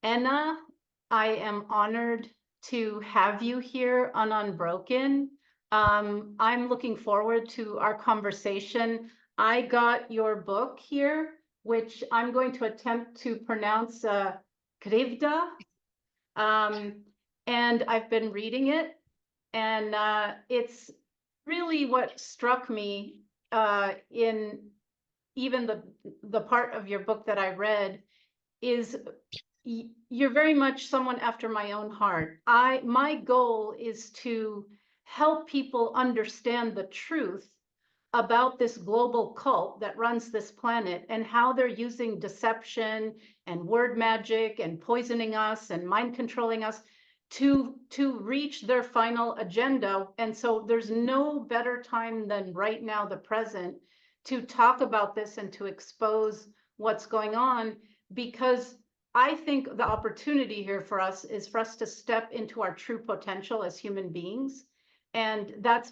Enna, I am honored to have you here on Unbroken. I'm looking forward to our conversation. I got your book here, which I'm going to attempt to pronounce Krivda, and I've been reading it, and it's really what struck me in even the part of your book that I read is you're very much someone after my own heart. My goal is to help people understand the truth about this global cult that runs this planet and how they're using deception and word magic and poisoning us and mind controlling us to reach their final agenda. And so there's no better time than right now, the present, to talk about this and to expose what's going on, because I think the opportunity here for us is for us to step into our true potential as human beings. And that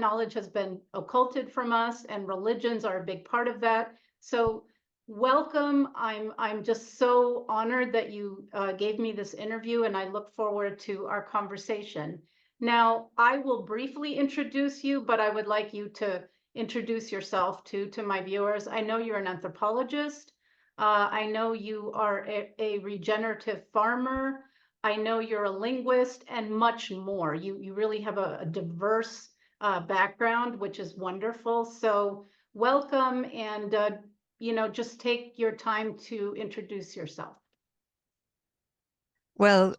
knowledge has been occulted from us, and religions are a big part of that. So welcome. I'm just so honored that you gave me this interview, and I look forward to our conversation. Now, I will briefly introduce you, but I would like you to introduce yourself to my viewers. I know you're an anthropologist. I know you are a regenerative farmer. I know you're a linguist and much more. You really have a diverse background, which is wonderful. So welcome, and just take your time to introduce yourself. Well,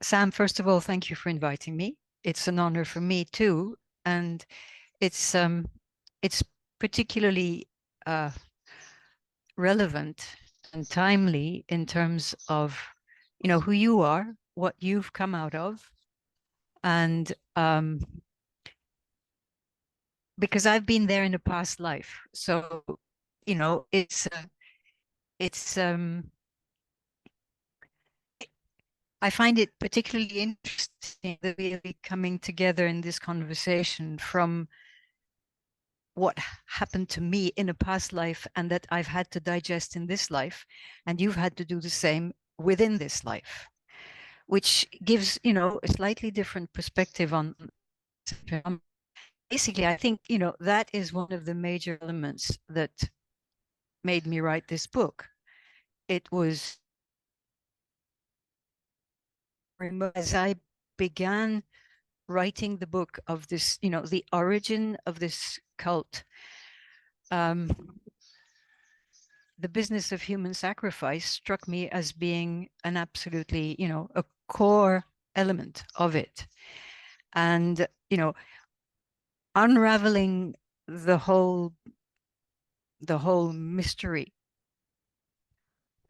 Sam, first of all, thank you for inviting me. It's an honor for me too, and it's particularly relevant and timely in terms of who you are, what you've come out of, and because I've been there in a past life, so it's I find it particularly interesting that we are coming together in this conversation from what happened to me in a past life and that I've had to digest in this life, and you've had to do the same within this life, which gives a slightly different perspective on. Basically, I think that is one of the major elements that made me write this book. It was as I began writing the book of this, the origin of this cult, the business of human sacrifice struck me as being an absolutely, a core element of it. And, unraveling the whole mystery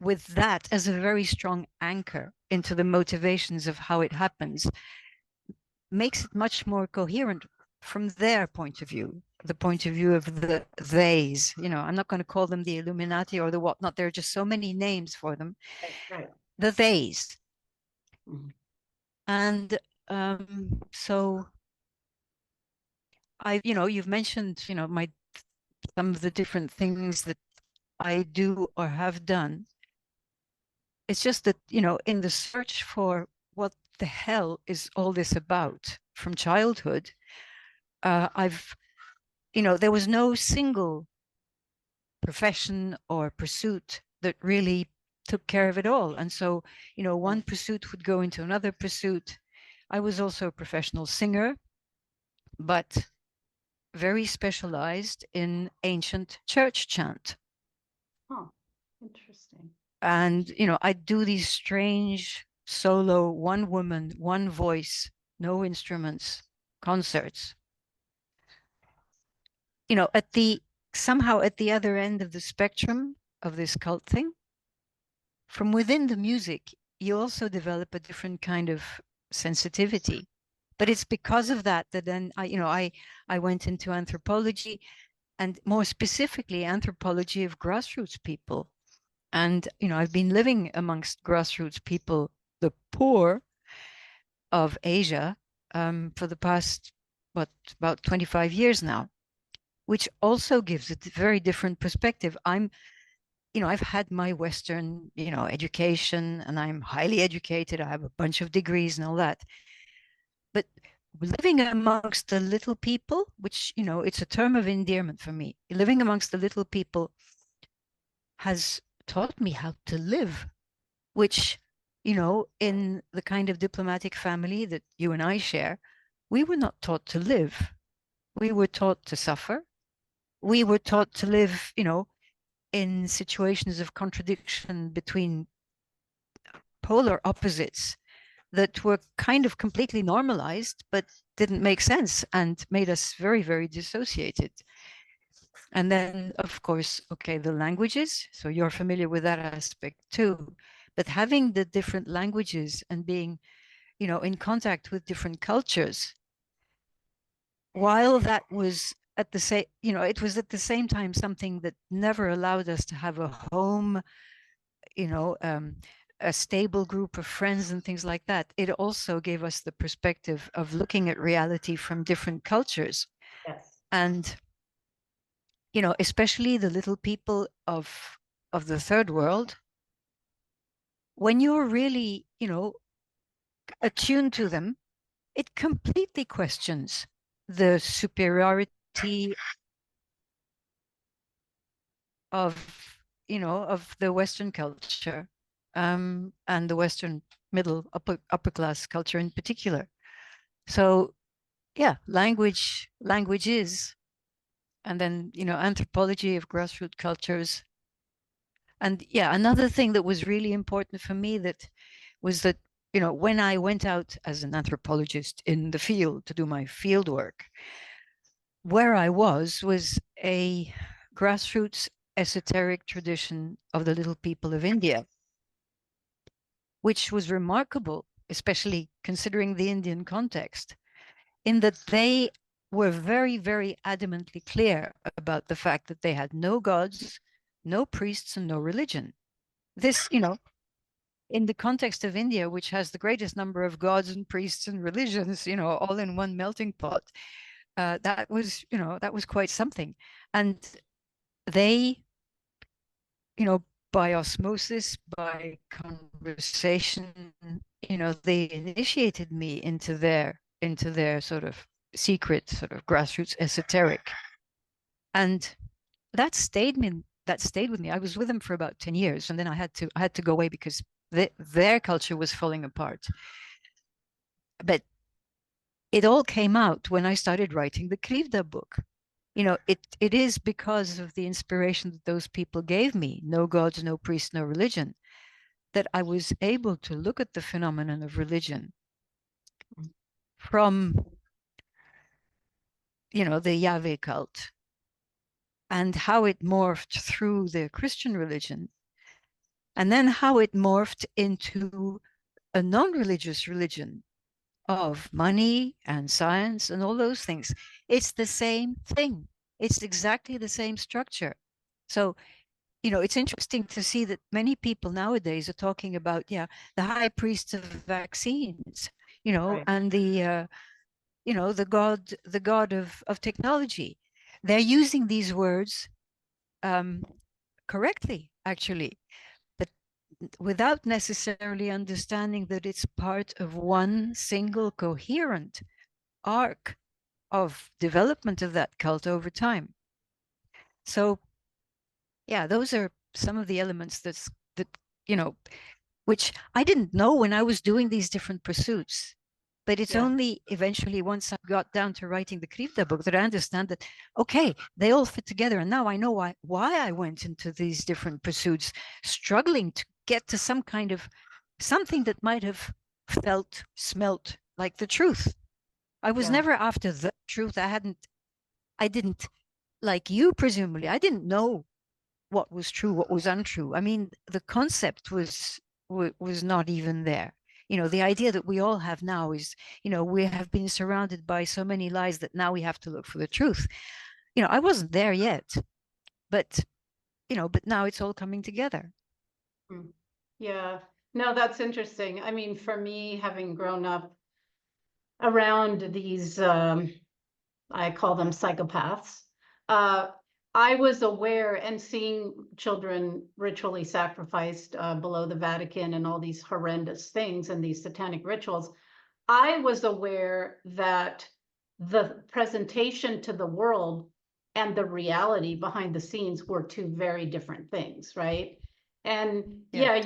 with that as a very strong anchor into the motivations of how it happens makes it much more coherent from their point of view, the point of view of the theys. I'm not going to call them the Illuminati or the whatnot. There are just so many names for them. Right. The theys. Mm-hmm. And so you've mentioned, some of the different things that I do or have done. It's just that, in the search for what the hell is all this about from childhood, there was no single profession or pursuit that really took care of it all. And so, one pursuit would go into another pursuit. I was also a professional singer, but very specialized in ancient church chant. Oh, interesting. And, I do these strange solo, one woman, one voice, no instruments, concerts. Somehow at the other end of the spectrum of this cult thing, from within the music, you also develop a different kind of sensitivity. But it's because of that then I went into anthropology, and more specifically anthropology of grassroots people. And I've been living amongst grassroots people, the poor of Asia, for the past about 25 years now, which also gives a very different perspective. I'm I've had my Western, education, and I'm highly educated. I have a bunch of degrees and all that. But living amongst the little people, which, it's a term of endearment for me, living amongst the little people has taught me how to live, which, in the kind of diplomatic family that you and I share, we were not taught to live. We were taught to suffer. We were taught to live, in situations of contradiction between polar opposites that were kind of completely normalized, but didn't make sense and made us very, very dissociated. And then, of course, okay, the languages. So you're familiar with that aspect too. But having the different languages and being, in contact with different cultures, while that was at the same, it was at the same time something that never allowed us to have a home, you know, um, a stable group of friends and things like that. It also gave us the perspective of looking at reality from different cultures. Yes. And, especially the little people of the third world, when you're really, attuned to them, it completely questions the superiority of, of the Western culture, and the Western middle upper class culture in particular. So yeah, language is, and then, anthropology of grassroots cultures. And yeah, another thing that was really important for me that was that, when I went out as an anthropologist in the field to do my field work, where I was a grassroots esoteric tradition of the little people of India, which was remarkable, especially considering the Indian context, in that they were very, very adamantly clear about the fact that they had no gods, no priests, and no religion. This, in the context of India, which has the greatest number of gods and priests and religions, all in one melting pot, that was quite something. And they, by osmosis, by conversation, they initiated me into their sort of secret, sort of grassroots esoteric. And that stayed with me. I was with them for about 10 years, and then I had to go away because their culture was falling apart. But it all came out when I started writing the Krivda book. It is because of the inspiration that those people gave me, no gods, no priests, no religion, that I was able to look at the phenomenon of religion from, the Yahweh cult and how it morphed through the Christian religion, and then how it morphed into a non-religious religion of money and science and all those things. It's the same thing. It's exactly the same structure. So, it's interesting to see that many people nowadays are talking about, the high priests of vaccines, Right. and the god of technology. They're using these words correctly, actually, but without necessarily understanding that it's part of one single coherent arc of development of that cult over time. So yeah, those are some of the elements that which I didn't know when I was doing these different pursuits. But it's only eventually, once I got down to writing the Krivda book, that I understand that, okay, they all fit together. And now I know why I went into these different pursuits, struggling to get to some kind of something that might have smelt like the truth. I was never after the truth. I didn't, like you, presumably, I didn't know what was true, what was untrue. I mean, the concept was not even there. The idea that we all have now is, we have been surrounded by so many lies that now we have to look for the truth. I wasn't there yet, but now it's all coming together. Yeah, no, that's interesting. I mean, for me, having grown up around these, I call them psychopaths, I was aware, and seeing children ritually sacrificed below the Vatican and all these horrendous things and these satanic rituals, I was aware that the presentation to the world and the reality behind the scenes were two very different things, right? And Yeah.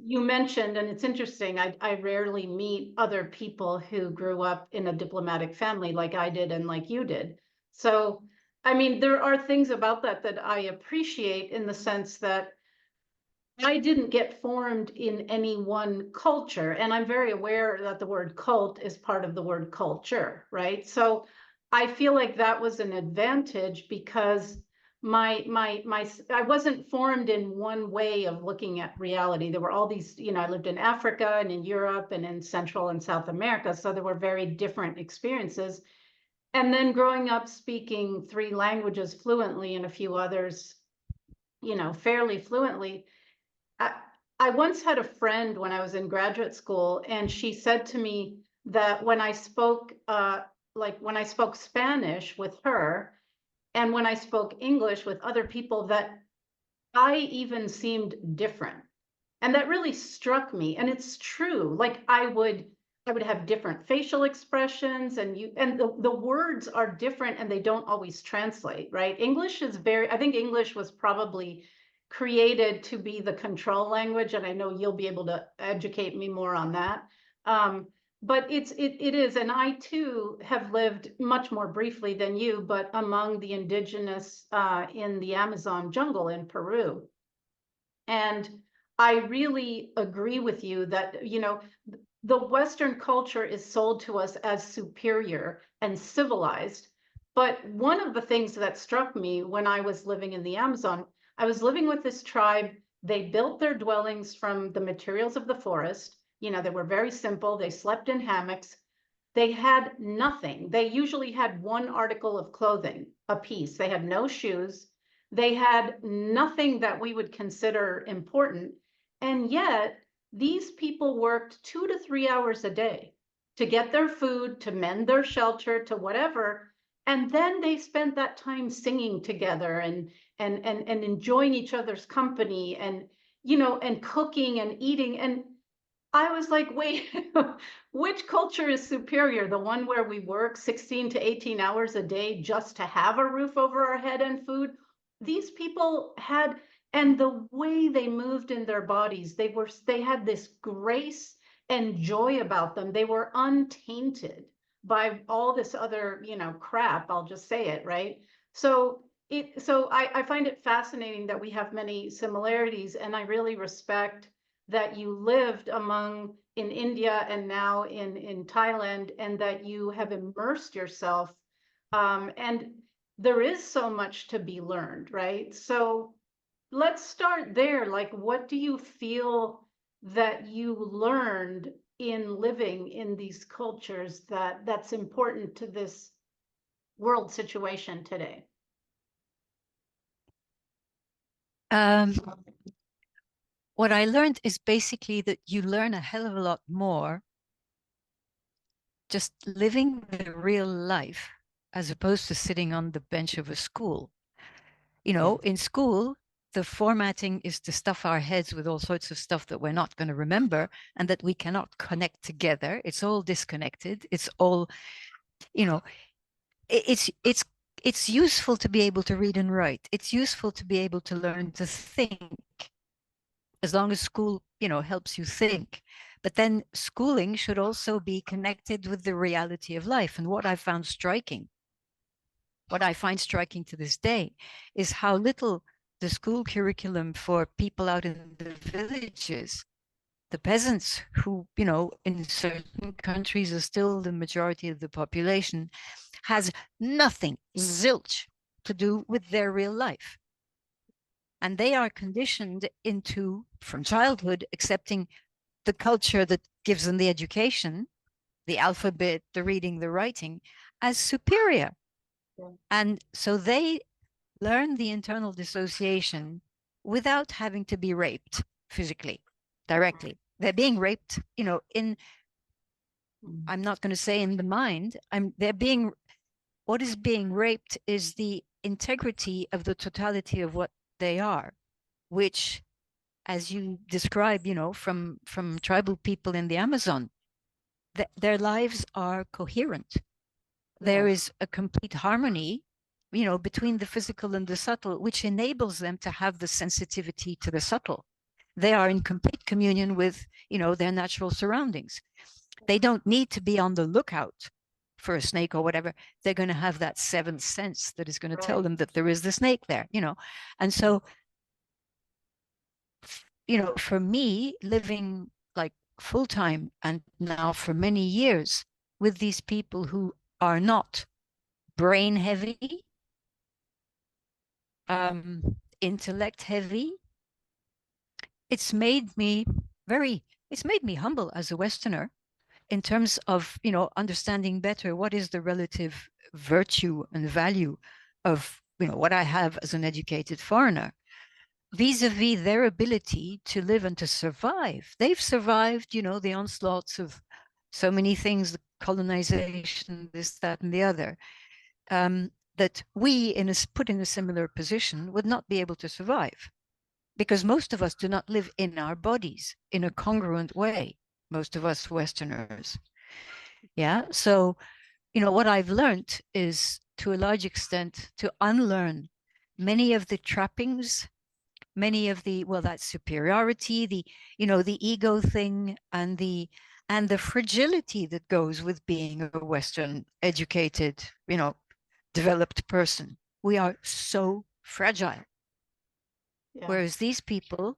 you mentioned, and it's interesting, I rarely meet other people who grew up in a diplomatic family like I did and like you did. So, I mean, there are things about that that I appreciate, in the sense that I didn't get formed in any one culture, and I'm very aware that the word cult is part of the word culture, right? So I feel like that was an advantage, because I wasn't formed in one way of looking at reality. There were all these, I lived in Africa and in Europe and in Central and South America, so there were very different experiences. And then growing up speaking 3 languages fluently and a few others, fairly fluently, I, I once had a friend when I was in graduate school, and she said to me that when I spoke, like when I spoke Spanish with her, and when I spoke English with other people, that I even seemed different. And that really struck me. And it's true. Like I would have different facial expressions, and the words are different, and they don't always translate, right? I think English was probably created to be the control language, and I know you'll be able to educate me more on that. But it is, and I too have lived much more briefly than you, but among the indigenous in the Amazon jungle in Peru. And I really agree with you that, the Western culture is sold to us as superior and civilized. But one of the things that struck me when I was living in the Amazon, I was living with this tribe. They built their dwellings from the materials of the forest. They were very simple. They slept in hammocks. They had nothing. They usually had one article of clothing a piece. They had no shoes. They had nothing that we would consider important. And yet, these people worked 2 to 3 hours a day to get their food, to mend their shelter, to whatever. And then they spent that time singing together and enjoying each other's company, and cooking and eating. And I was like, wait, which culture is superior? The one where we work 16 to 18 hours a day just to have a roof over our head and food? These people had, and the way they moved in their bodies, they had this grace and joy about them. They were untainted by all this other, crap, I'll just say it, right? So I find it fascinating that we have many similarities, and I really respect that you lived in India and now in Thailand, and that you have immersed yourself. And there is so much to be learned, right? So let's start there. Like, what do you feel that you learned in living in these cultures that's important to this world situation today? What I learned is basically that you learn a hell of a lot more just living the real life as opposed to sitting on the bench of a school. In school, the formatting is to stuff our heads with all sorts of stuff that we're not going to remember and that we cannot connect together. It's all disconnected. It's all, it's useful to be able to read and write. It's useful to be able to learn to think, as long as school, helps you think. But then schooling should also be connected with the reality of life. And what I find striking to this day is how little the school curriculum for people out in the villages, the peasants who, in certain countries are still the majority of the population, has nothing, zilch, to do with their real life. And they are conditioned into, from childhood, accepting the culture that gives them the education, the alphabet, the reading, the writing, as superior. Yeah. And so they learn the internal dissociation without having to be raped physically, directly. They're being raped, I'm not going to say in the mind, what is being raped is the integrity of the totality of what they are, which, as you describe, from tribal people in the Amazon, their lives are coherent. There Yes. is a complete harmony, between the physical and the subtle, which enables them to have the sensitivity to the subtle. They are in complete communion with, their natural surroundings. They don't need to be on the lookout for a snake or whatever. They're going to have that seventh sense that is going to tell Right. them that there is the snake there, And so, for me, living like full time and now for many years with these people who are not brain heavy, intellect heavy, it's made me it's made me humble as a Westerner in terms of, understanding better what is the relative virtue and value of, what I have as an educated foreigner vis-a-vis their ability to live and to survive. They've survived, the onslaughts of so many things, the colonization, this, that, and the other, that we, put in a similar position, would not be able to survive. Because most of us do not live in our bodies in a congruent way, most of us Westerners. Yeah. So, what I've learned is, to a large extent, to unlearn many of the trappings, many of the, well, that superiority, the ego thing, and the fragility that goes with being a Western educated, developed person. We are so fragile. Yeah. Whereas these people,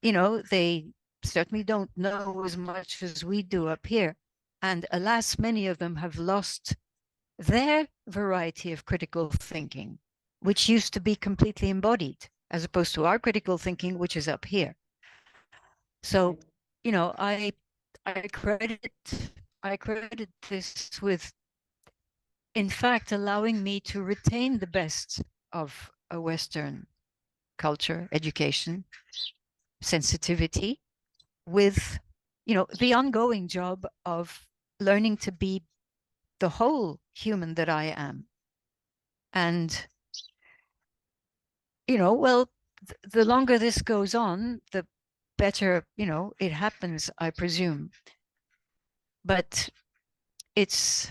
they certainly don't know as much as we do up here. And alas, many of them have lost their variety of critical thinking, which used to be completely embodied, as opposed to our critical thinking, which is up here. So, I credit this with, in fact, allowing me to retain the best of a Western culture, education, sensitivity, with, the ongoing job of learning to be the whole human that I am. And, well, the longer this goes on, the better, it happens, I presume. But it's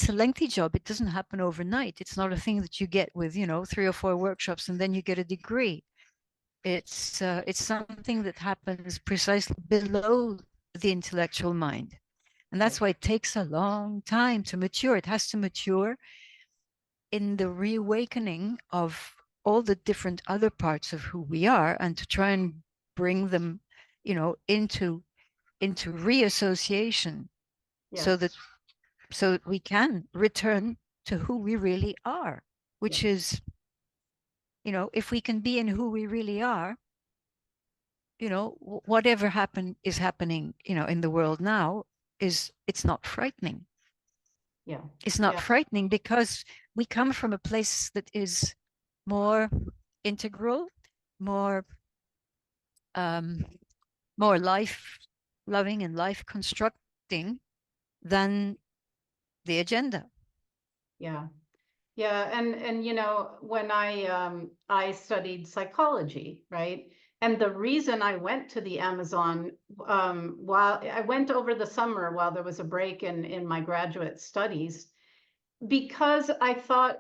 a lengthy job. It doesn't happen overnight. It's not a thing that you get with, 3 or 4 workshops and then you get a degree. It's something that happens precisely below the intellectual mind. And that's why it takes a long time to mature. It has to mature in the reawakening of all the different other parts of who we are, and to try and bring them, into reassociation, so that we can return to who we really are, which is, if we can be in who we really are, whatever is happening, in the world now, it's not frightening. Yeah. It's not frightening because we come from a place that is more integral, more life loving and life constructing than the agenda. Yeah. Yeah, and when I studied psychology, right? And the reason I went to the Amazon, while I went over the summer while there was a break in my graduate studies, because I thought,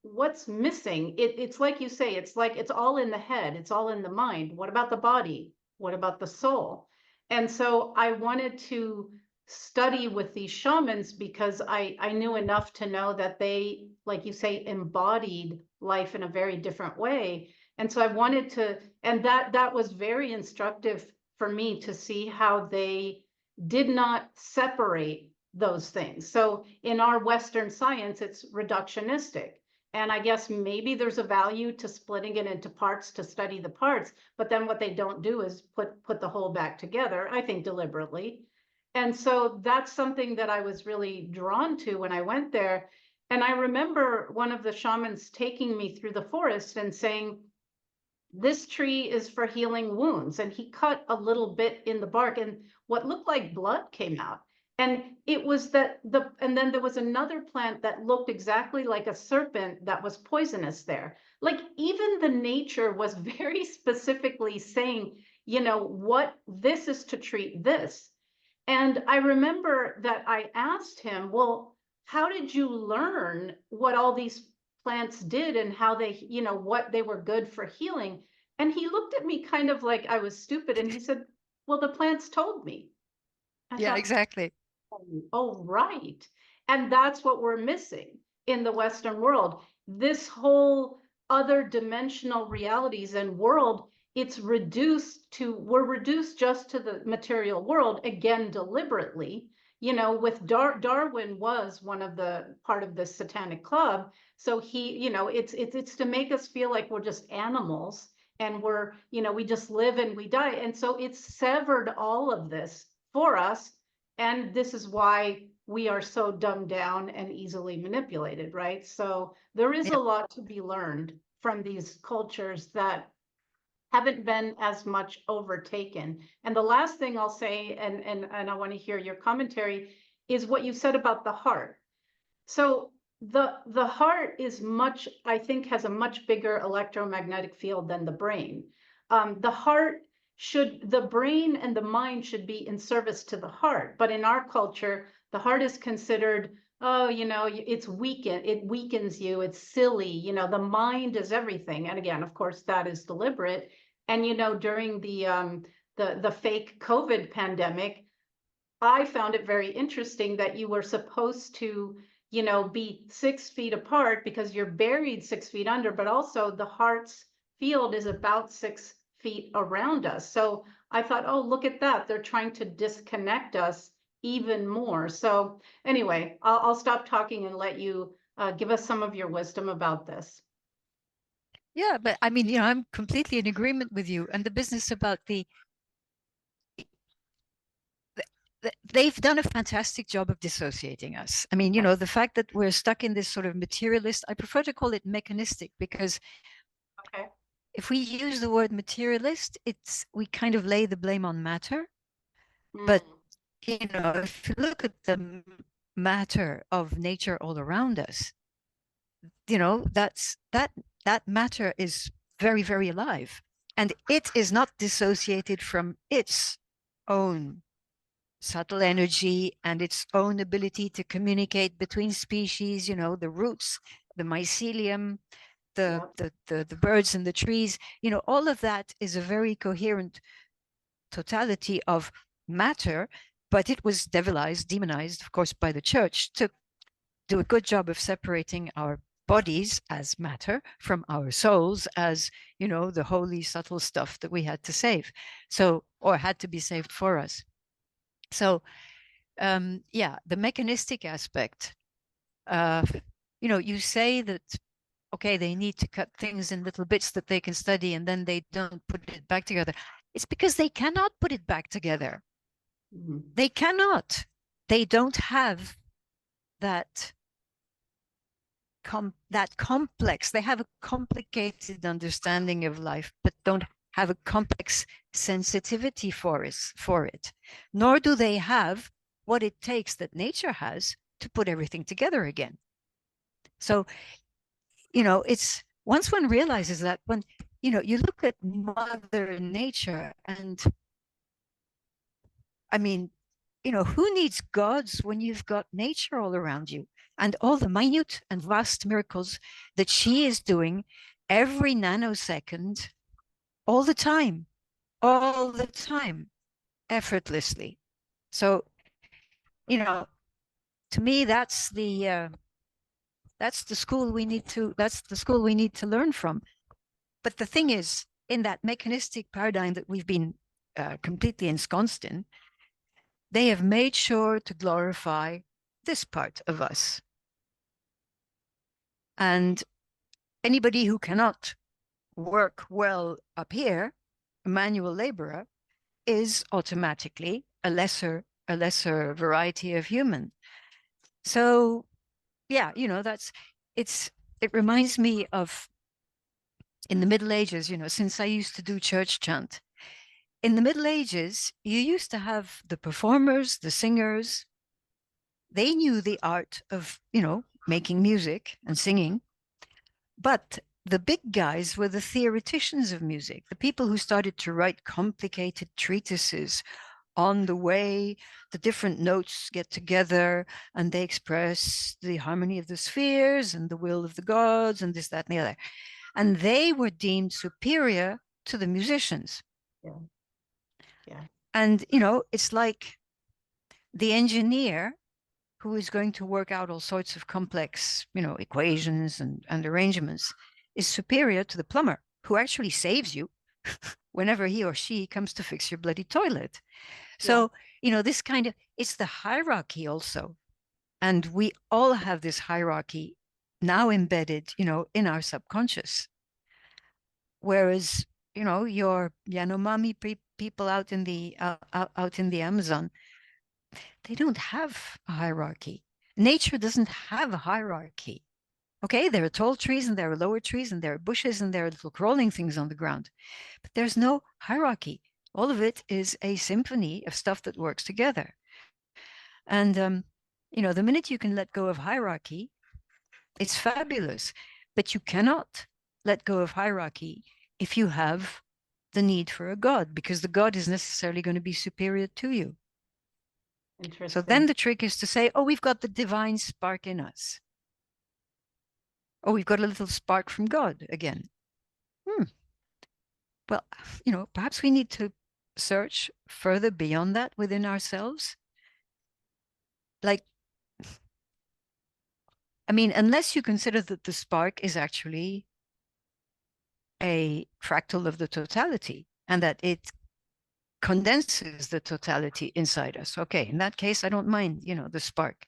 what's missing? It's like you say, it's like it's all in the head, it's all in the mind. What about the body? What about the soul? And so I wanted to study with these shamans because I knew enough to know that they, like you say, embodied life in a very different way. And so I wanted to, and that was very instructive for me to see how they did not separate those things. So in our Western science, it's reductionistic. And I guess maybe there's a value to splitting it into parts to study the parts, but then what they don't do is put the whole back together, I think deliberately. And so that's something that I was really drawn to when I went there. And I remember one of the shamans taking me through the forest and saying, this tree is for healing wounds. And he cut a little bit in the bark and what looked like blood came out. And it was and then there was another plant that looked exactly like a serpent that was poisonous there. Like even the nature was very specifically saying, what this is to treat this. And I remember that I asked him, well, how did you learn what all these plants did and how they, what they were good for healing? And he looked at me kind of like I was stupid and he said, well, the plants told me. I Yeah, thought, exactly. oh, right. And that's what we're missing in the Western world. This whole other dimensional realities and world, we're reduced just to the material world, again, deliberately. With Darwin was one of the part of this satanic club. So it's to make us feel like we're just animals and we just live and we die. And so it's severed all of this for us, and this is why we are so dumbed down and easily manipulated, right? So there is a Yeah. lot to be learned from these cultures that haven't been as much overtaken. And the last thing I'll say, and I want to hear your commentary, is what you said about the heart. So the heart is I think, has a much bigger electromagnetic field than the brain. The brain and the mind should be in service to the heart. But in our culture, the heart is considered, oh, it weakens you, it's silly, the mind is everything. And again, of course, that is deliberate. And during the fake COVID pandemic, I found it very interesting that you were supposed to, be 6 feet apart because you're buried 6 feet under, but also the heart's field is about 6 feet around us. So I thought, oh, look at that. They're trying to disconnect us even more. So anyway, I'll stop talking and let you give us some of your wisdom about this. Yeah, but I mean, I'm completely in agreement with you. And the business about they've done a fantastic job of dissociating us. I mean, the fact that we're stuck in this sort of materialist, I prefer to call it mechanistic, because Okay. if we use the word materialist, we kind of lay the blame on matter. But, if you look at the matter of nature all around us, that matter is very, very alive. And it is not dissociated from its own subtle energy and its own ability to communicate between species, the roots, the mycelium, the, Yep. the birds and the trees, all of that is a very coherent totality of matter, but it was demonized, of course, by the church to do a good job of separating our bodies as matter from our souls as, the holy, subtle stuff that we had to save. So, or had to be saved for us. So, the mechanistic aspect, you say that, okay, they need to cut things in little bits that they can study and then they don't put it back together. It's because they cannot put it back together. They cannot. They don't have that complex. They have a complicated understanding of life, but don't have a complex sensitivity for it. Nor do they have what it takes that nature has to put everything together again. So, it's once one realizes that, when you look at Mother Nature, and I mean, who needs gods when you've got nature all around you and all the minute and vast miracles that she is doing every nanosecond, all the time, effortlessly. So, to me, that's the school we need to learn from. But the thing is, in that mechanistic paradigm that we've been completely ensconced in, they have made sure to glorify this part of us. And anybody who cannot work well up here, a manual laborer, is automatically a lesser variety of human. So yeah, it reminds me of in the Middle Ages, since I used to do church chant. In the Middle Ages, you used to have the performers, the singers, they knew the art of, making music and singing, but the big guys were the theoreticians of music, the people who started to write complicated treatises on the way the different notes get together and they express the harmony of the spheres and the will of the gods and this, that, and the other. And they were deemed superior to the musicians. Yeah. Yeah. And, it's like the engineer who is going to work out all sorts of complex, equations and arrangements is superior to the plumber who actually saves you whenever he or she comes to fix your bloody toilet. So, this kind of, it's the hierarchy also. And we all have this hierarchy now embedded, in our subconscious. Whereas, your Yanomami people out in the out in the Amazon, they don't have a hierarchy. Nature doesn't have a hierarchy. Okay, there are tall trees and there are lower trees and there are bushes and there are little crawling things on the ground, but there's no hierarchy. All of it is a symphony of stuff that works together. And the minute you can let go of hierarchy, it's fabulous. But you cannot let go of hierarchy if you have the need for a god, because the god is necessarily going to be superior to you. So then Interesting. the trick is to say, oh, we've got the divine spark in us. Oh, we've got a little spark from God again. Well, perhaps we need to search further beyond that within ourselves. Like, I mean, unless you consider that the spark is actually a fractal of the totality and that it condenses the totality inside us. Okay, in that case, I don't mind, the spark.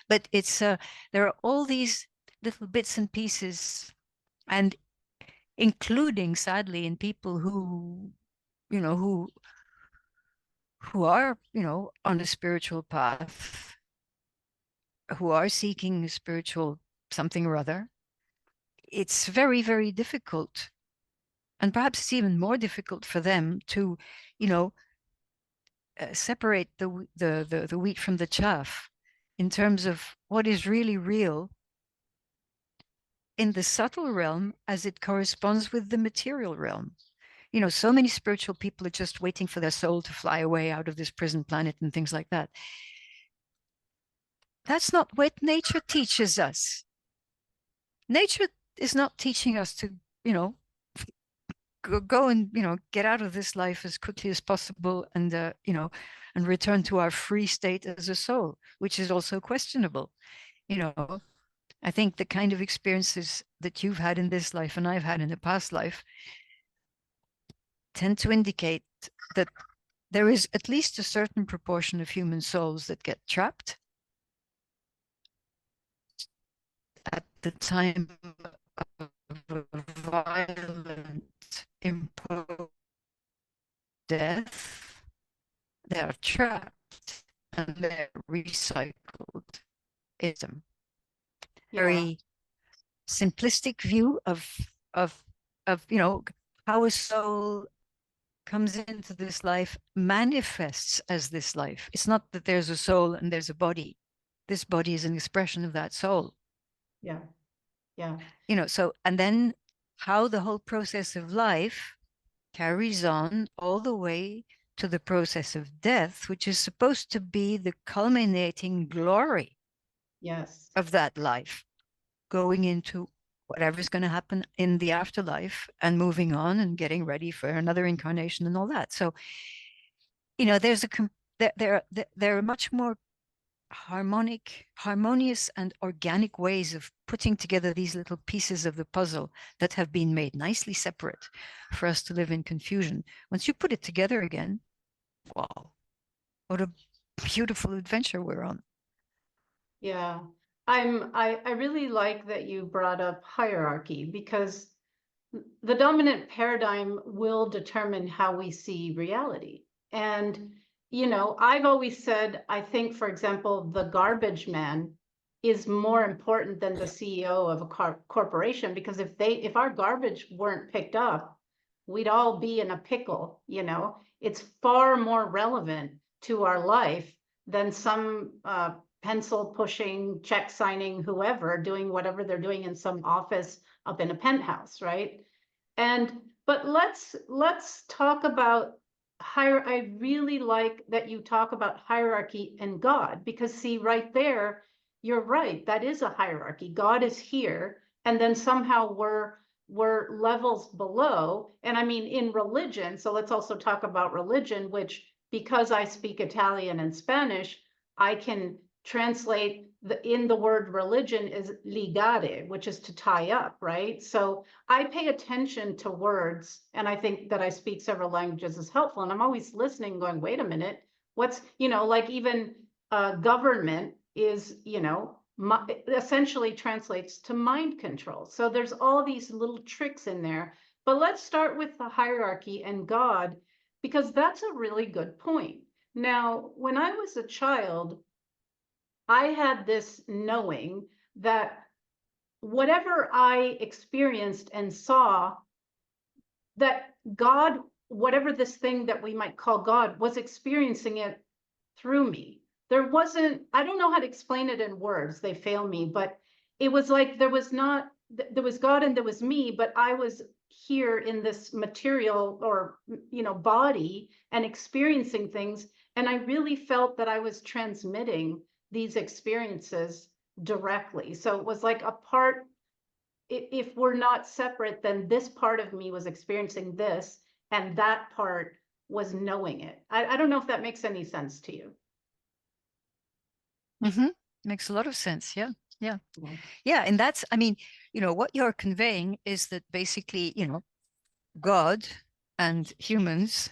But it's there are all these little bits and pieces, and including, sadly, in people who, who are, on a spiritual path, who are seeking spiritual something or other. It's very, very difficult. And perhaps it's even more difficult for them to, separate the wheat from the chaff in terms of what is really real in the subtle realm as it corresponds with the material realm. So many spiritual people are just waiting for their soul to fly away out of this prison planet and things like that. That's not what nature teaches us. Nature is not teaching us to, go and, get out of this life as quickly as possible and, and return to our free state as a soul, which is also questionable. I think the kind of experiences that you've had in this life and I've had in a past life tend to indicate that there is at least a certain proportion of human souls that get trapped at the time of a violent imposed death. They are trapped and they're recycled. It's a very simplistic view of how a soul comes into this life, manifests as this life. It's not that there's a soul and there's a body. This body is an expression of that soul. Yeah. Yeah. So, and then how the whole process of life carries on all the way to the process of death, which is supposed to be the culminating glory Yes. of that life, going into whatever's going to happen in the afterlife and moving on and getting ready for another incarnation and all that. So, there's there are much more harmonious and organic ways of putting together these little pieces of the puzzle that have been made nicely separate for us to live in confusion. Once you put it together again, wow, what a beautiful adventure we're on. Yeah. I really like that you brought up hierarchy, because the dominant paradigm will determine how we see reality. And, I've always said, I think, for example, the garbage man is more important than the CEO of a corporation, because if our garbage weren't picked up, we'd all be in a pickle. It's far more relevant to our life than some pencil pushing, check signing, whoever, doing whatever they're doing in some office up in a penthouse, right? But let's talk about I really like that you talk about hierarchy and God, because see, right there, you're right, that is a hierarchy. God is here, and then somehow we're levels below. And I mean, in religion, so let's also talk about religion, which, because I speak Italian and Spanish, I can translate in the word religion is ligare, which is to tie up, right? So I pay attention to words, and I think that I speak several languages is helpful. And I'm always listening, going, wait a minute, what's, like even government is, essentially translates to mind control. So there's all these little tricks in there. But let's start with the hierarchy and God, because that's a really good point. Now, when I was a child, I had this knowing that whatever I experienced and saw, that God, whatever this thing that we might call God, was experiencing it through me. There wasn't, I don't know how to explain it in words, they fail me, but it was like there was God and there was me, but I was here in this material or, body and experiencing things. And I really felt that I was transmitting these experiences directly. So it was like a part, if we're not separate, then this part of me was experiencing this, and that part was knowing it. I don't know if that makes any sense to you. Mm-hmm. Makes a lot of sense. Yeah. Yeah. Yeah. Yeah. And that's, I mean, what you're conveying is that basically, God and humans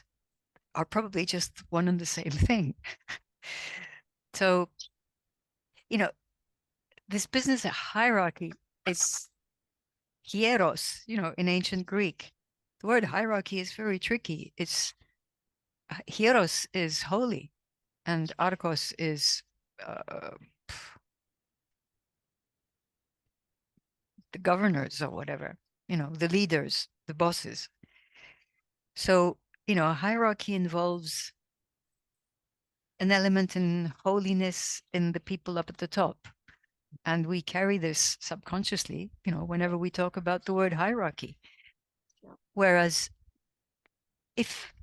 are probably just one and the same thing. So, this business of hierarchy is hieros, in ancient Greek. The word hierarchy is very tricky. It's hieros is holy, and archos is uh, the governors or whatever, the leaders, the bosses. So, a hierarchy involves an element in holiness in the people up at the top. And we carry this subconsciously, whenever we talk about the word hierarchy. Whereas if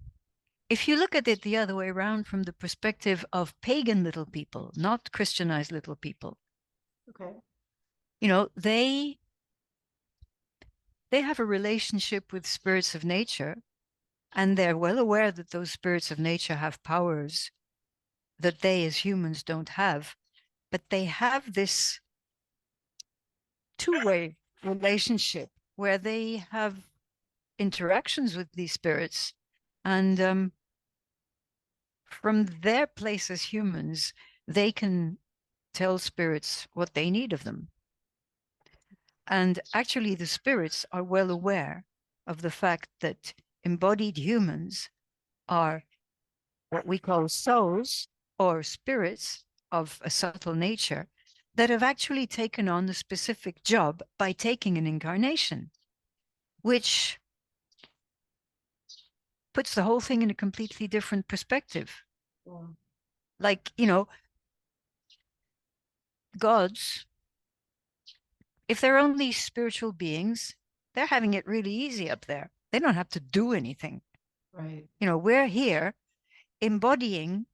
you look at it the other way around, from the perspective of pagan little people, not Christianized little people, Okay. They have a relationship with spirits of nature, and they're well aware that those spirits of nature have powers that they as humans don't have, but they have this two-way relationship where they have interactions with these spirits, and from their place as humans, they can tell spirits what they need of them. And actually, the spirits are well aware of the fact that embodied humans are what we call souls or spirits of a subtle nature that have actually taken on a specific job by taking an incarnation, which puts the whole thing in a completely different perspective. Yeah. Like, gods, if they're only spiritual beings, they're having it really easy up there. They don't have to do anything. Right. We're here embodying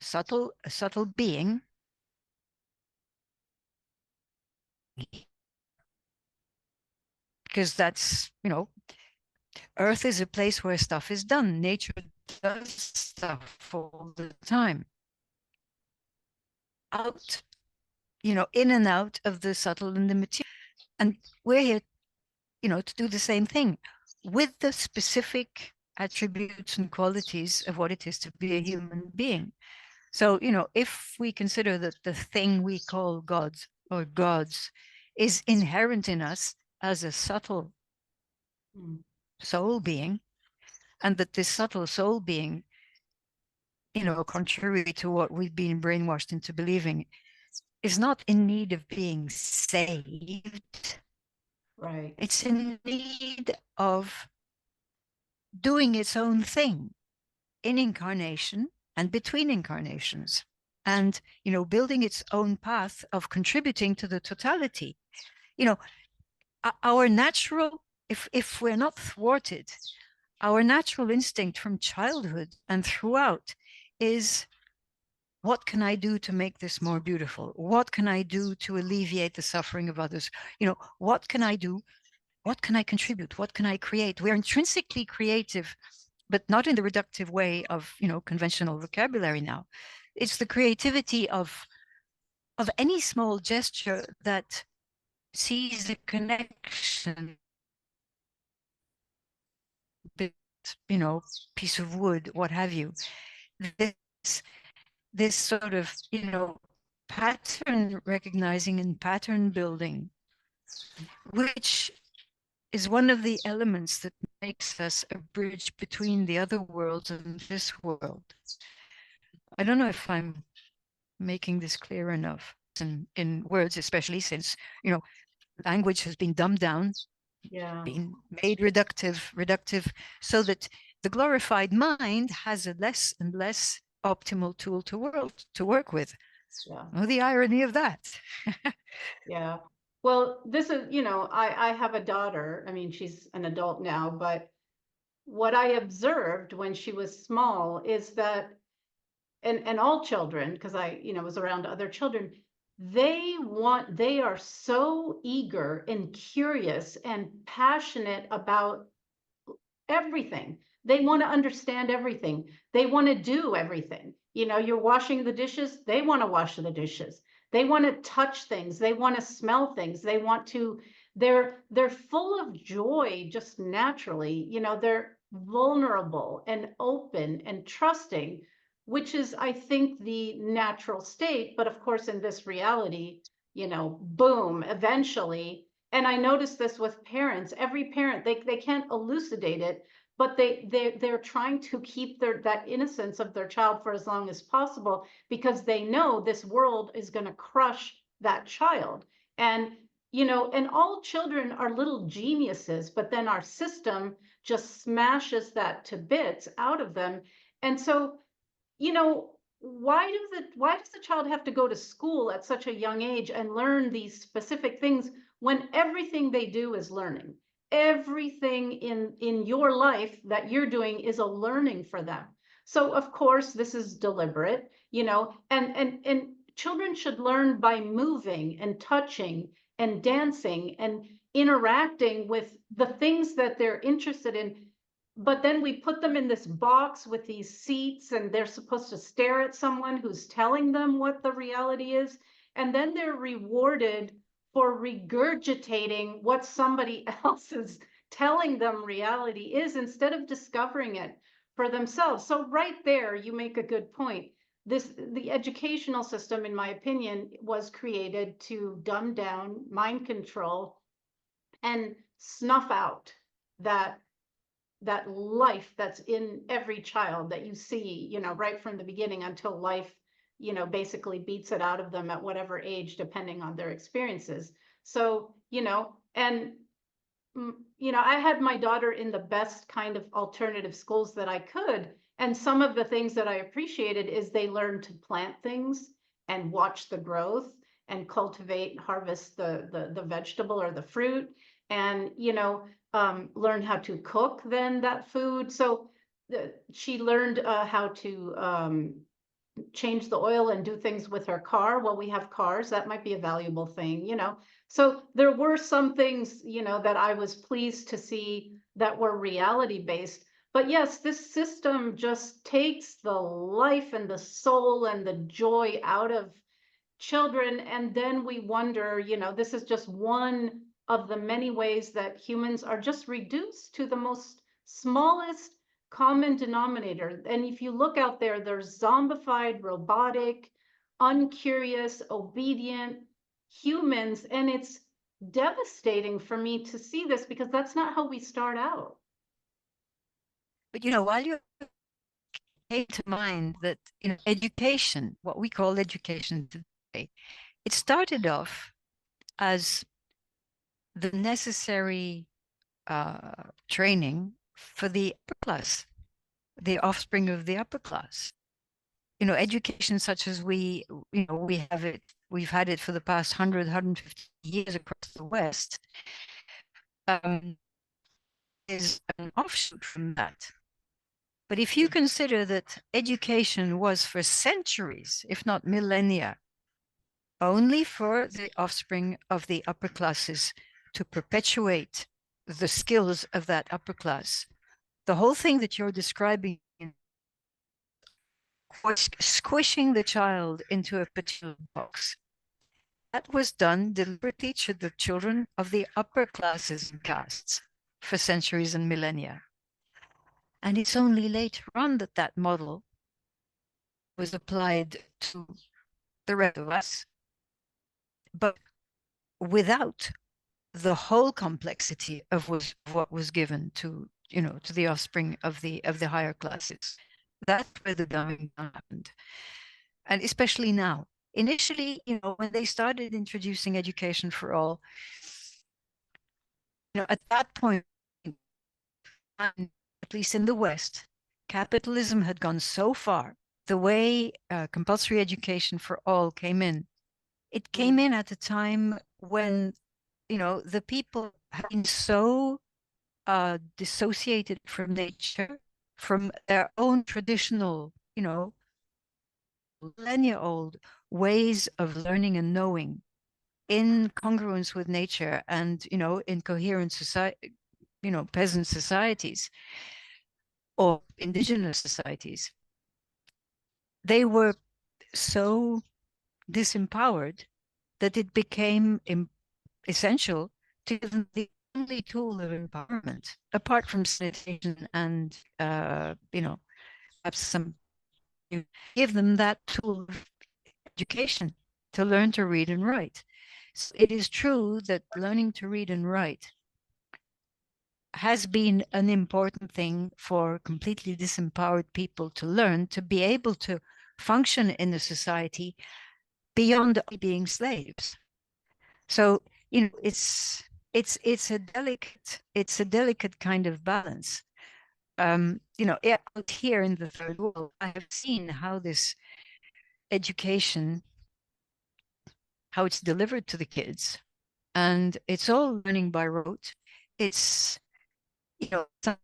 a subtle being, because that's, Earth is a place where stuff is done. Nature does stuff all the time. Out, in and out of the subtle and the material. And we're here, to do the same thing with the specific attributes and qualities of what it is to be a human being. So, if we consider that the thing we call gods or gods is inherent in us as a subtle soul being, and that this subtle soul being, contrary to what we've been brainwashed into believing, is not in need of being saved. Right. It's in need of doing its own thing in incarnation and between incarnations. and, building its own path of contributing to the totality. Our natural, if we're not thwarted, our natural instinct from childhood and throughout is, what can I do to make this more beautiful? What can I do to alleviate the suffering of others? What can I do? What can I contribute? What can I create? We're intrinsically creative, but not in the reductive way of, conventional vocabulary now. It's the creativity of any small gesture that sees a connection, bit, piece of wood, what have you. This sort of, pattern recognizing and pattern building, which is one of the elements that makes us a bridge between the other worlds and this world. I don't know if I'm making this clear enough in words, especially since, language has been dumbed down, been made reductive, so that the glorified mind has a less and less optimal tool to work with. Oh, the irony of that. Yeah. Well, this is, I have a daughter. I mean, she's an adult now, but what I observed when she was small is that, and all children, because I, was around other children, they are so eager and curious and passionate about everything. They want to understand everything. They want to do everything. You're washing the dishes, they want to wash the dishes. They want to touch things, they want to smell things, they're full of joy just naturally. They're vulnerable and open and trusting, which is, I think, the natural state. But of course, in this reality, boom, eventually. And I notice this with parents. Every parent, they can't elucidate it, but they're trying to keep that innocence of their child for as long as possible, because they know this world is going to crush that child. And and all children are little geniuses, but then our system just smashes that to bits out of them. And so, why does the child have to go to school at such a young age and learn these specific things when everything they do is learning? Everything in your life that you're doing is a learning for them. So of course this is deliberate, and children should learn by moving and touching and dancing and interacting with the things that they're interested in. But then we put them in this box with these seats, and they're supposed to stare at someone who's telling them what the reality is. And then they're rewarded for regurgitating what somebody else is telling them reality is, instead of discovering it for themselves. So right there, you make a good point. The educational system, in my opinion, was created to dumb down, mind control, and snuff out that life that's in every child that you see, right from the beginning until life, basically beats it out of them at whatever age, depending on their experiences. So, and, I had my daughter in the best kind of alternative schools that I could. And some of the things that I appreciated is they learned to plant things and watch the growth and cultivate, harvest the vegetable or the fruit, and, learn how to cook then that food. So she learned how to change the oil and do things with her car. Well, we have cars, that might be a valuable thing. So there were some things, that I was pleased to see that were reality based. But yes, this system just takes the life and the soul and the joy out of children. And then we wonder, this is just one of the many ways that humans are just reduced to the most smallest common denominator. And if you look out there, there's zombified, robotic, uncurious, obedient humans. And it's devastating for me to see this, because that's not how we start out. But while you came to mind that education, what we call education today, it started off as the necessary training for the upper class, the offspring of the upper class. education such as we have it, we've had it for the past 150 years across the West, is an offshoot from that. But if you consider that education was for centuries, if not millennia, only for the offspring of the upper classes to perpetuate the skills of that upper class, the whole thing that you're describing, squishing the child into a particular box, that was done deliberately to the children of the upper classes and castes for centuries and millennia. And it's only later on that that model was applied to the rest of us, but without the whole complexity of what was given to to the offspring of the higher classes. That's where the dumbing down happened, and especially now. Initially, when they started introducing education for all, at that point, at least in the West, capitalism had gone so far. The way compulsory education for all came in, it came in at a time when the people have been so dissociated from nature, from their own traditional, millennia old ways of learning and knowing in congruence with nature and, in coherent society, peasant societies or indigenous societies. They were so disempowered that it became essential to give them the only tool of empowerment, apart from sanitation and, perhaps some, give them that tool of education to learn to read and write. So it is true that learning to read and write has been an important thing for completely disempowered people to learn, to be able to function in a society beyond being slaves. So, it's a delicate kind of balance. Out here in the third world, I have seen how this education, how it's delivered to the kids, and it's all learning by rote. It's, some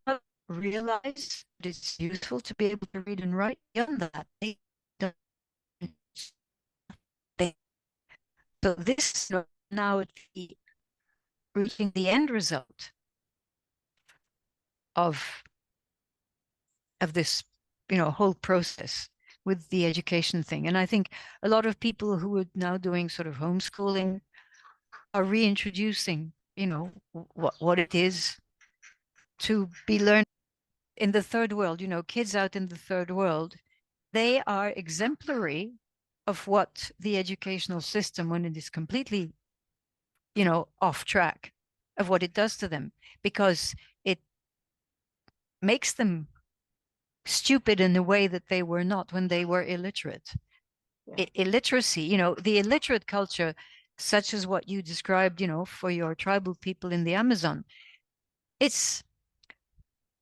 realize that it's useful to be able to read and write. Beyond that, they don't. So this now reaching the end result of this whole process with the education thing. And I think a lot of people who are now doing sort of homeschooling are reintroducing what it is to be learned in the third world. Kids out in the third world, they are exemplary of what the educational system, when it is completely off track, of what it does to them, because it makes them stupid in a way that they were not when they were illiterate. Yeah. Illiteracy, the illiterate culture, such as what you described, for your tribal people in the Amazon, it's,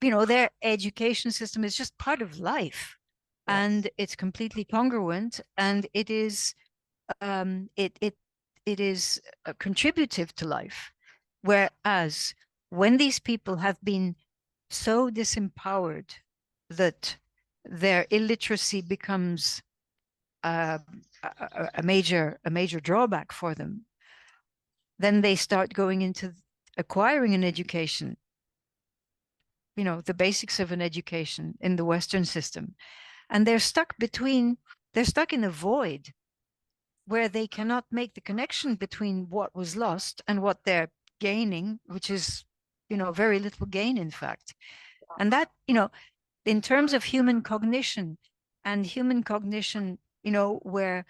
their education system is just part of life. Yes. And it's completely congruent, and it is it is contributive to life. Whereas when these people have been so disempowered that their illiteracy becomes a major drawback for them, then they start going into acquiring an education, the basics of an education in the Western system, and they're stuck in a void where they cannot make the connection between what was lost and what they're gaining, which is very little gain, in fact. And that, in terms of human cognition, where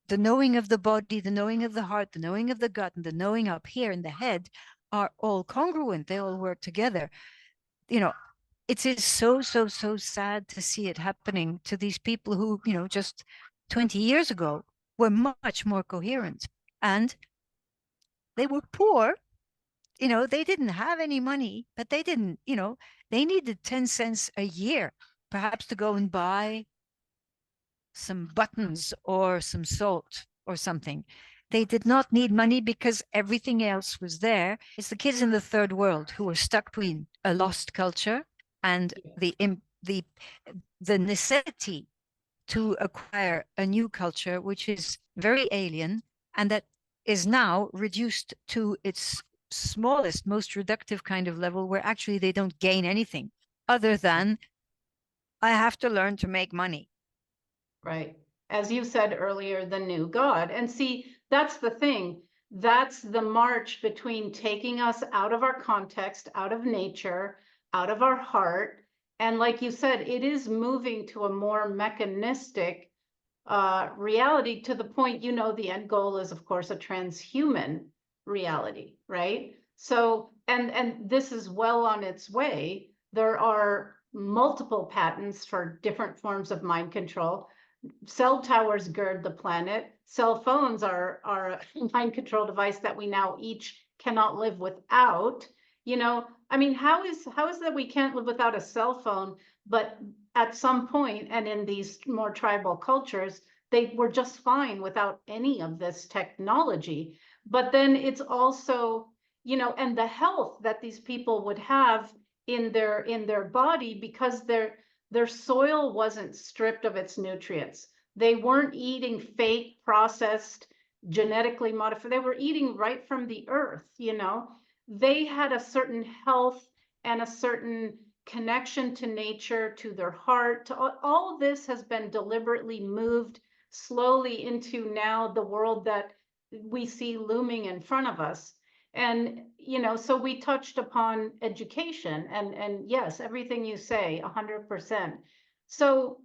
the knowing of the body, the knowing of the heart, the knowing of the gut, and the knowing up here in the head are all congruent, they all work together. It is so sad to see it happening to these people who, just 20 years ago were much more coherent, and they were poor. They didn't have any money, but they didn't, they needed 10 cents a year, perhaps, to go and buy some buttons or some salt or something. They did not need money because everything else was there. It's the kids in the third world who are stuck between a lost culture and the necessity to acquire a new culture, which is very alien and that is now reduced to its smallest, most reductive kind of level, where actually they don't gain anything other than I have to learn to make money. Right. As you said earlier, the new God. And see, that's the thing. That's the march between taking us out of our context, out of nature, out of our heart. And like you said, it is moving to a more mechanistic reality, to the point, the end goal is, of course, a transhuman reality, right? So, and this is well on its way. There are multiple patents for different forms of mind control. Cell towers gird the planet. Cell phones are a mind control device that we now each cannot live without. I mean, how is that we can't live without a cell phone, but at some point, and in these more tribal cultures, they were just fine without any of this technology. But then it's also, and the health that these people would have in their body, because their soil wasn't stripped of its nutrients. They weren't eating fake, processed, genetically modified. They were eating right from the earth, They had a certain health and a certain connection to nature, to their heart. To all of this has been deliberately moved slowly into now the world that we see looming in front of us. And, so we touched upon education, and yes, everything you say, 100%. So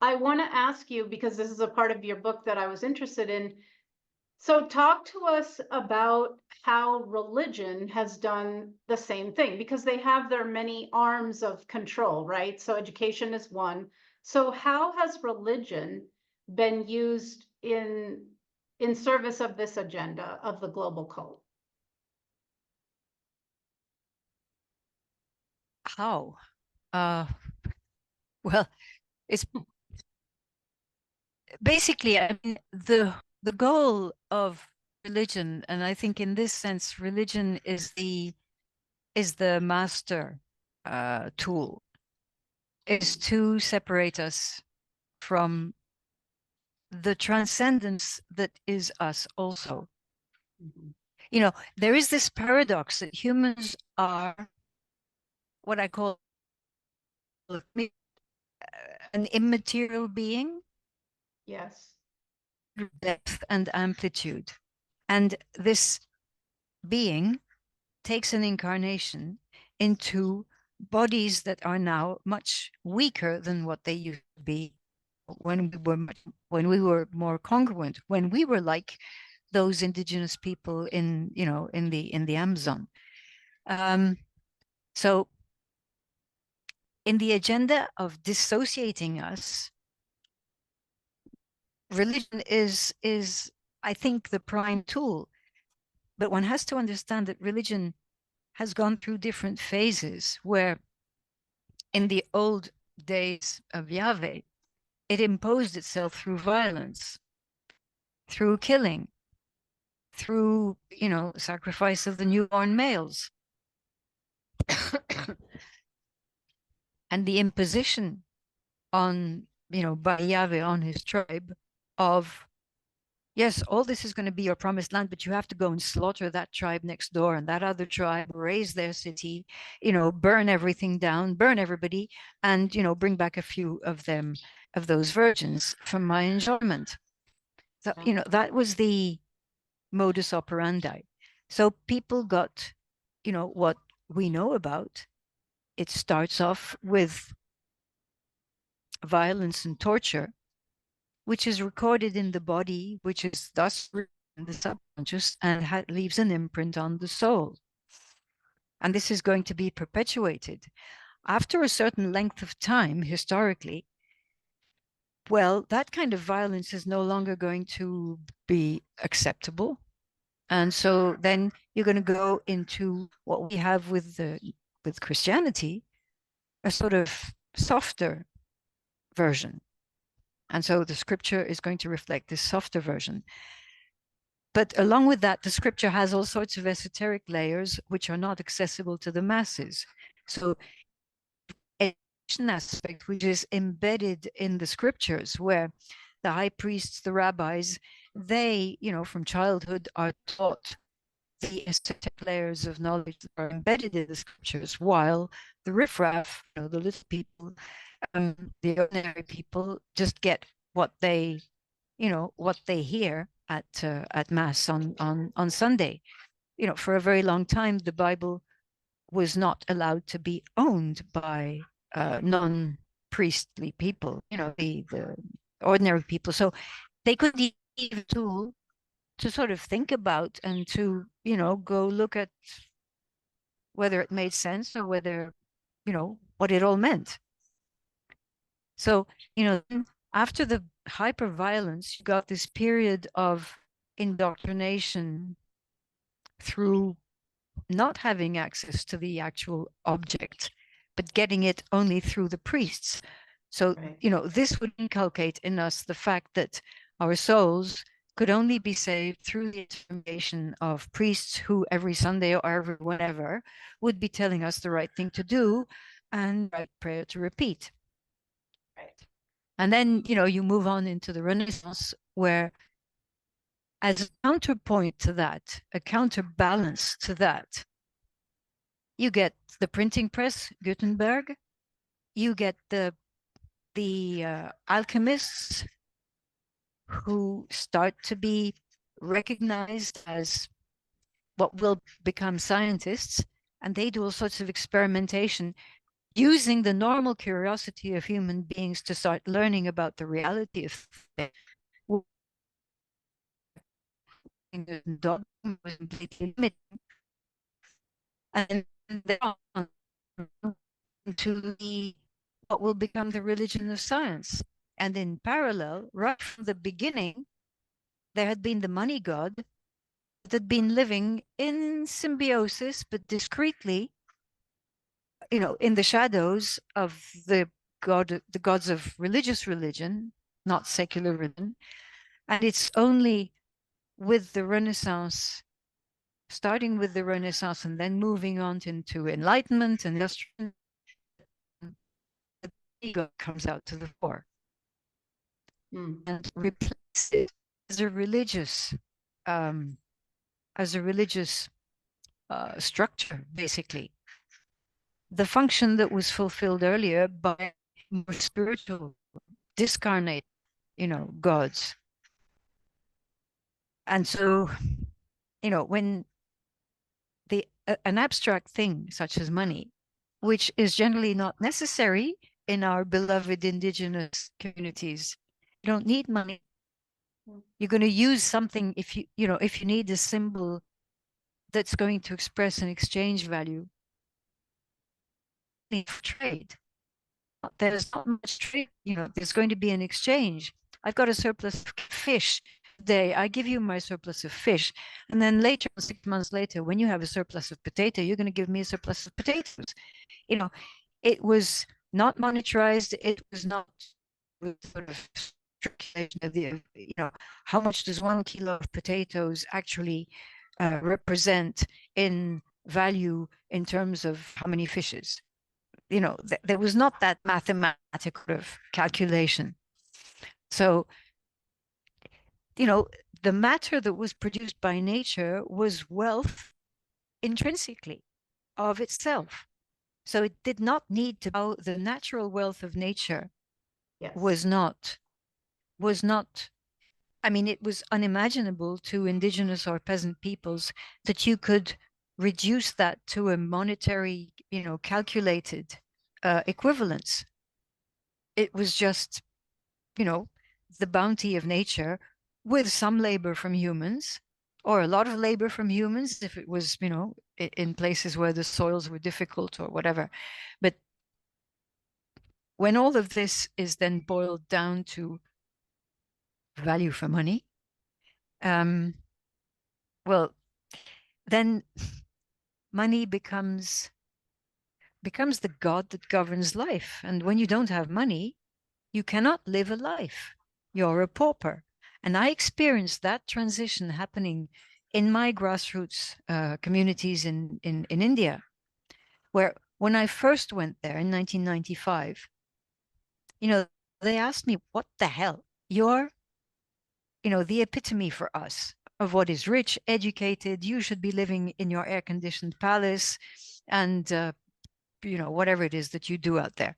I want to ask you, because this is a part of your book that I was interested in. So talk to us about how religion has done the same thing, because they have their many arms of control, right? So education is one. So how has religion been used in service of this agenda of the global cult? How? Uh, well, it's basically, I mean, the goal of religion, and I think in this sense, religion is the master tool, is to separate us from the transcendence that is us also. Mhm. There is this paradox that humans are what I call an immaterial being, Yes. depth and amplitude. And this being takes an incarnation into bodies that are now much weaker than what they used to be when we were more congruent, when we were like those indigenous people in the Amazon. So in the agenda of dissociating us, religion is I think the prime tool. But one has to understand that religion has gone through different phases, where in the old days of Yahweh, it imposed itself through violence, through killing, through sacrifice of the newborn males, and the imposition on by Yahweh on his tribe of, yes, all this is going to be your promised land, but you have to go and slaughter that tribe next door and that other tribe, raise their city, burn everything down, burn everybody, and bring back a few of those virgins for my enjoyment. So, that was the modus operandi. So people got, what we know about. It starts off with violence and torture, which is recorded in the body, which is thus in the subconscious and leaves an imprint on the soul. And this is going to be perpetuated. After a certain length of time, historically, well, that kind of violence is no longer going to be acceptable. And so then you're going to go into what we have with Christianity, a sort of softer version. And so the scripture is going to reflect this softer version. But along with that, the scripture has all sorts of esoteric layers which are not accessible to the masses. So education aspect, which is embedded in the scriptures, where the high priests, the rabbis, they, from childhood are taught the esoteric layers of knowledge that are embedded in the scriptures, while the riffraff, the little people, the ordinary people, just get what they, what they hear at mass on Sunday. For a very long time, the Bible was not allowed to be owned by non-priestly people, the ordinary people. So they couldn't even tool to sort of think about and to, go look at whether it made sense or whether, what it all meant. So, after the hyper violence, you got this period of indoctrination through not having access to the actual object, but getting it only through the priests. So, Right. This would inculcate in us the fact that our souls could only be saved through the information of priests who every Sunday or every whatever would be telling us the right thing to do and right prayer to repeat. Right. And then, you move on into the Renaissance, where as a counterpoint to that, a counterbalance to that, you get the printing press, Gutenberg, you get the alchemists who start to be recognized as what will become scientists, and they do all sorts of experimentation using the normal curiosity of human beings to start learning about the reality of things. Dogma was completely limited, and then on to what will become the religion of science. And in parallel, right from the beginning, there had been the money god that had been living in symbiosis, but discreetly, in the shadows of the gods of religious religion, not secular religion. And it's only with the Renaissance, starting with the Renaissance and then moving on into Enlightenment and the ego comes out to the fore and replaces it as a religious um, structure, basically. The function that was fulfilled earlier by more spiritual, discarnate, gods. And so, when an abstract thing such as money, which is generally not necessary in our beloved indigenous communities, you don't need money. You're going to use something if you need a symbol that's going to express an exchange value. For trade. There's not much trade, there's going to be an exchange. I've got a surplus of fish today. I give you my surplus of fish. And then later, 6 months later, when you have a surplus of potato, you're going to give me a surplus of potatoes. It was not monetarized. It was not sort of calculation of the, how much does 1 kilo of potatoes actually represent in value in terms of how many fishes. There was not that mathematical of calculation. So, the matter that was produced by nature was wealth intrinsically of itself. So it did not need to, the natural wealth of nature was not, it was unimaginable to indigenous or peasant peoples that you could reduce that to a monetary, calculated equivalence. It was just, the bounty of nature with some labor from humans, or a lot of labor from humans if it was, in places where the soils were difficult or whatever. But when all of this is then boiled down to value for money, well, then money becomes the god that governs life. And when you don't have money, you cannot live a life. you're a pauper. And I experienced that transition happening in my grassroots communities in India, where when I first went there in 1995, you know, they asked me, what the hell? You're, the epitome for us of what is rich, educated. You should be living in your air-conditioned palace and, whatever it is that you do out there.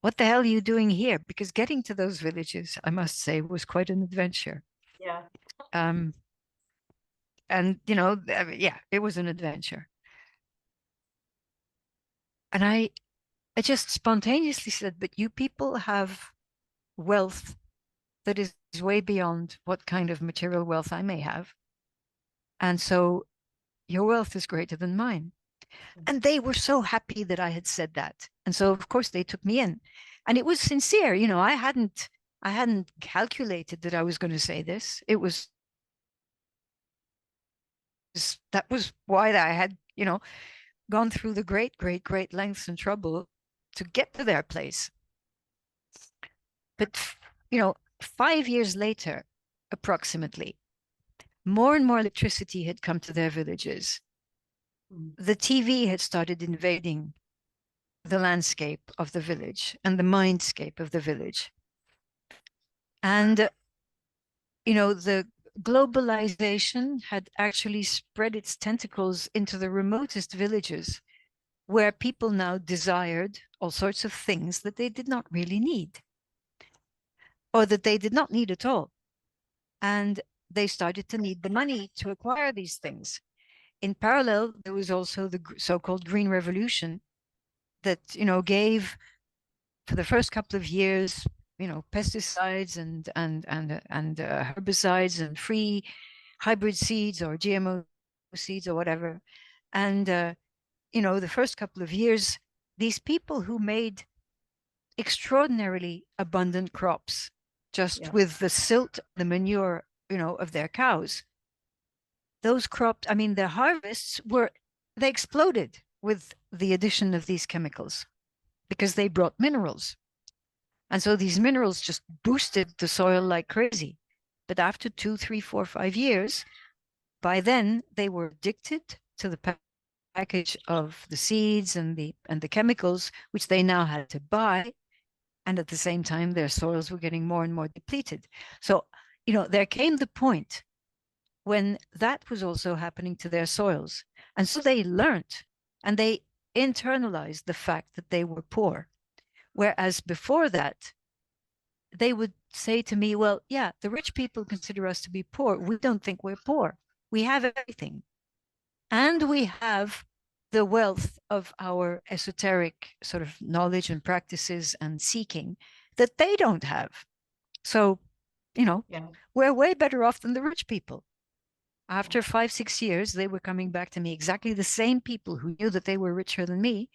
What the hell are you doing here? Because getting to those villages, I must say, was quite an adventure. Yeah. And, yeah, it was an adventure. And I just spontaneously said, but you people have wealth that is way beyond what kind of material wealth I may have. And so your wealth is greater than mine. And they were so happy that I had said that. And so, of course, they took me in. And it was sincere. I hadn't calculated that I was going to say this. That was why I had, gone through the great, great, great lengths and trouble to get to their place. But, 5 years later, approximately, more and more electricity had come to their villages. The TV had started invading the landscape of the village and the mindscape of the village. And, the globalization had actually spread its tentacles into the remotest villages, where people now desired all sorts of things that they did not really need, or that they did not need at all. And they started to need the money to acquire these things. In parallel, there was also the so-called Green Revolution that, gave, for the first couple of years, pesticides and herbicides and free hybrid seeds or GMO seeds or whatever. And, the first couple of years, these people who made extraordinarily abundant crops just with the silt, the manure, of their cows, those crops, their harvests they exploded with the addition of these chemicals because they brought minerals. And so these minerals just boosted the soil like crazy. But after 2, 3, 4, 5 years, by then they were addicted to the package of the seeds and the chemicals, which they now had to buy. And at the same time, their soils were getting more and more depleted. So, there came the point when that was also happening to their soils. And so they learned and they internalized the fact that they were poor. Whereas before that, they would say to me, well, yeah, the rich people consider us to be poor. We don't think we're poor. We have everything. And we have the wealth of our esoteric sort of knowledge and practices and seeking that they don't have. So, we're way better off than the rich people. After 5, 6 years, they were coming back to me, exactly the same people who knew that they were richer than me.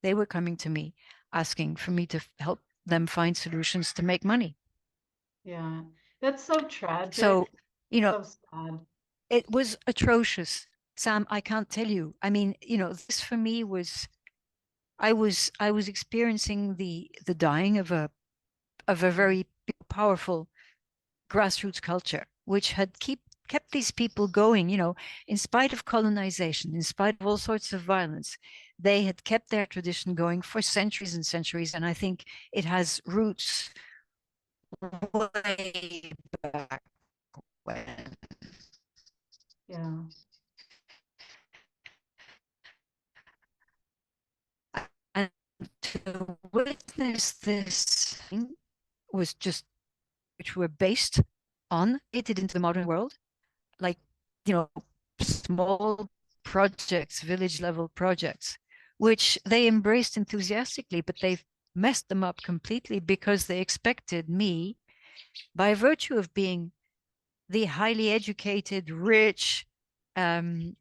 They were coming to me, asking for me to help them find solutions to make money. Yeah, that's so tragic. So, so sad. It was atrocious, Sam. I can't tell you. This for me was, I was experiencing the dying of a very powerful grassroots culture, which had kept these people going, in spite of colonization, in spite of all sorts of violence. They had kept their tradition going for centuries and centuries. And I think it has roots way back when. Yeah. And to witness this was just, which were based on, it into the modern world, like, small projects, village level projects, which they embraced enthusiastically, but they messed them up completely because they expected me, by virtue of being the highly educated, rich, foreign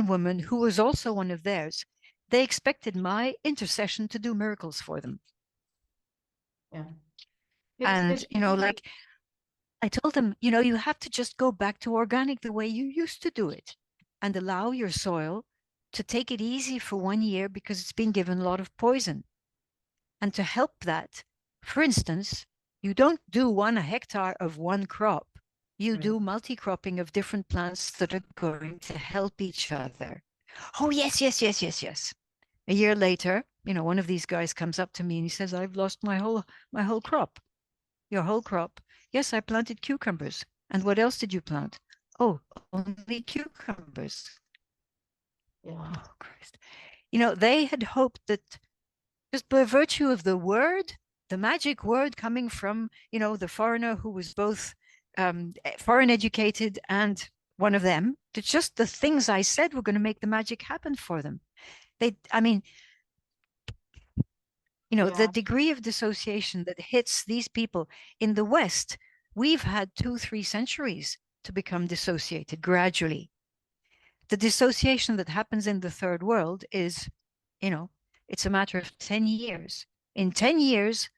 woman who was also one of theirs, they expected my intercession to do miracles for them. Yeah. And, like, I told them, you have to just go back to organic the way you used to do it and allow your soil to take it easy for 1 year because it's been given a lot of poison. And to help that, for instance, You don't do 1 hectare of one crop. You Right. do multi-cropping of different plants that are going to help each other. Oh, yes, yes, yes, yes, yes. A year later, one of these guys comes up to me and he says, I've lost my whole crop. Your whole crop? Yes, I planted cucumbers. And what else did you plant? Oh, only cucumbers. Yeah. Oh, Christ. They had hoped that just by virtue of the word, the magic word coming from, the foreigner who was both foreign educated and one of them, that just the things I said were going to make the magic happen for them. I mean, the Yeah. degree of dissociation that hits these people in the West, we've had 2-3 centuries to become dissociated gradually. The dissociation that happens in the third world is, it's a matter of 10 years. In 10 years,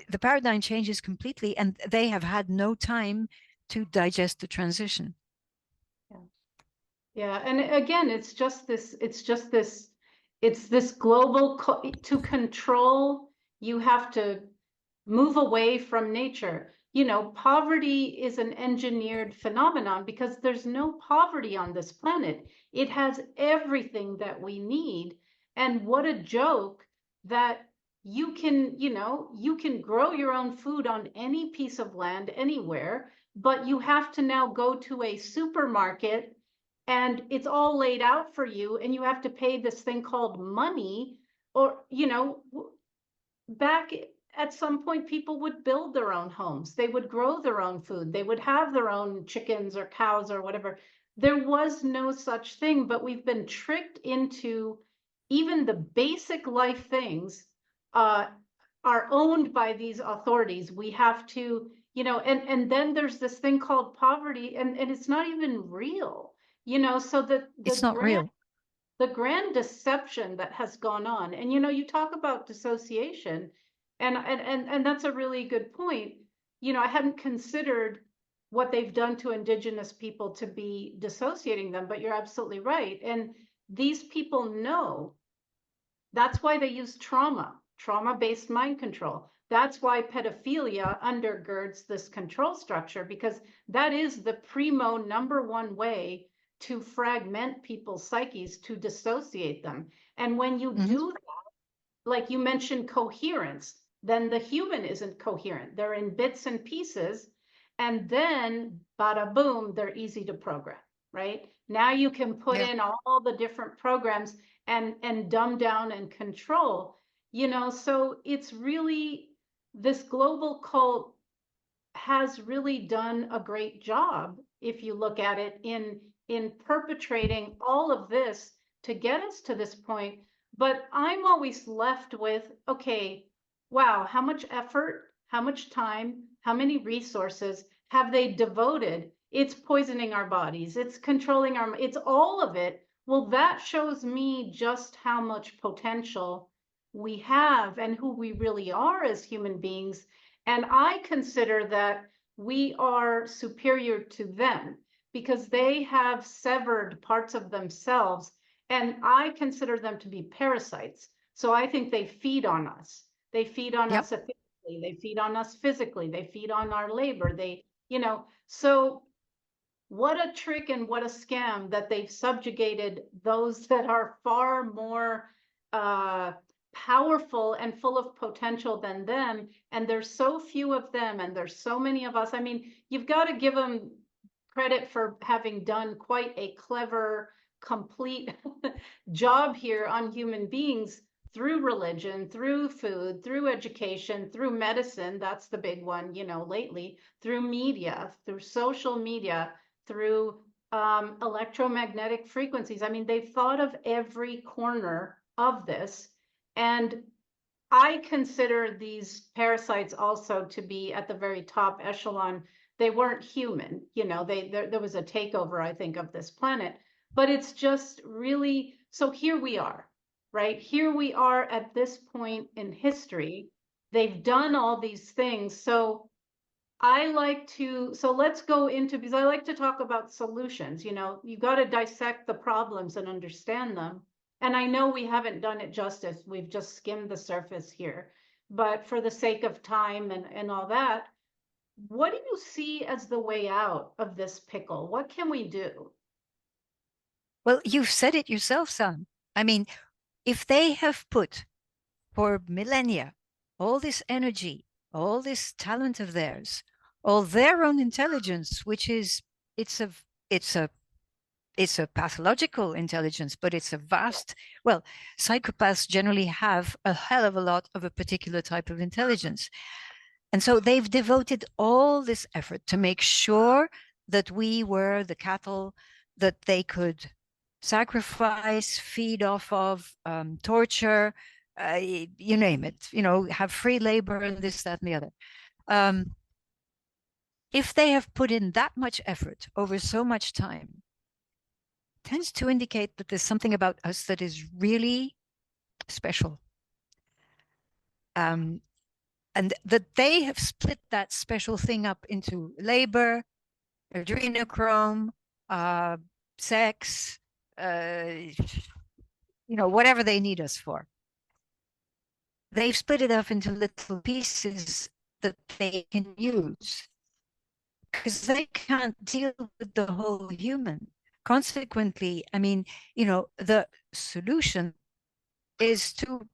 the paradigm changes completely, and they have had no time to digest the transition. Yeah. Yeah. And again, it's this global to control, you have to move away from nature. Poverty is an engineered phenomenon because there's no poverty on this planet. It has everything that we need. And what a joke that you can grow your own food on any piece of land anywhere, but you have to now go to a supermarket and it's all laid out for you and you have to pay this thing called money. Or back at some point, people would build their own homes. They would grow their own food. They would have their own chickens or cows or whatever. There was no such thing, but we've been tricked into even the basic life things uh, are owned by these authorities. We have to, and then there's this thing called poverty, and it's not even real, so It's not real. the grand deception that has gone on. And you talk about dissociation, and that's a really good point. I hadn't considered what they've done to indigenous people to be dissociating them, but you're absolutely right. And these people know. That's why they use trauma-based mind control. That's why pedophilia undergirds this control structure, because that is the primo #1 way to fragment people's psyches, to dissociate them. And when you Mm-hmm. do that, like you mentioned coherence, then the human isn't coherent. They're in bits and pieces. And then bada boom, they're easy to program, right? Now you can put Yeah. in all the different programs and dumb down and control, so it's really, this global cult has really done a great job, if you look at it, in perpetrating all of this to get us to this point. But I'm always left with, okay, wow, how much effort, how much time, how many resources have they devoted? It's poisoning our bodies, it's controlling it's all of it. Well, that shows me just how much potential we have and who we really are as human beings. And I consider that we are superior to them because they have severed parts of themselves. And I consider them to be parasites. So I think they feed on us. They feed on Yep. us ethically. They feed on us physically. They feed on our labor. So what a trick and what a scam that they've subjugated those that are far more uh, powerful and full of potential than them. And there's so few of them, and there's so many of us. I mean, you've got to give them credit for having done quite a clever, complete job here on human beings through religion, through food, through education, through medicine. That's the big one, lately, through media, through social media, through electromagnetic frequencies. I mean, they've thought of every corner of this. And I consider these parasites also to be at the very top echelon. They weren't human, there was a takeover, I think, of this planet. But it's just really, so here we are, right? Here we are at this point in history. They've done all these things. So let's go into, because I like to talk about solutions. You got to dissect the problems and understand them. And I know we haven't done it justice. We've just skimmed the surface here. but for the sake of time and all that, what do you see as the way out of this pickle? What can we do? Well, you've said it yourself, Sam. I mean, if they have put for millennia all this energy, all this talent of theirs, all their own intelligence, which is it's a it's a it's a pathological intelligence, but it's a vast, well, psychopaths generally have a hell of a lot of a particular type of intelligence. And so they've devoted all this effort to make sure that we were the cattle that they could sacrifice, feed off of, torture, you name it, have free labor and this, that, and the other. If they have put in that much effort over so much time, tends to indicate that there's something about us that is really special. And that they have split that special thing up into labor, adrenochrome, sex, whatever they need us for. They've split it up into little pieces that they can use because they can't deal with the whole human. Consequently, I mean, the solution is to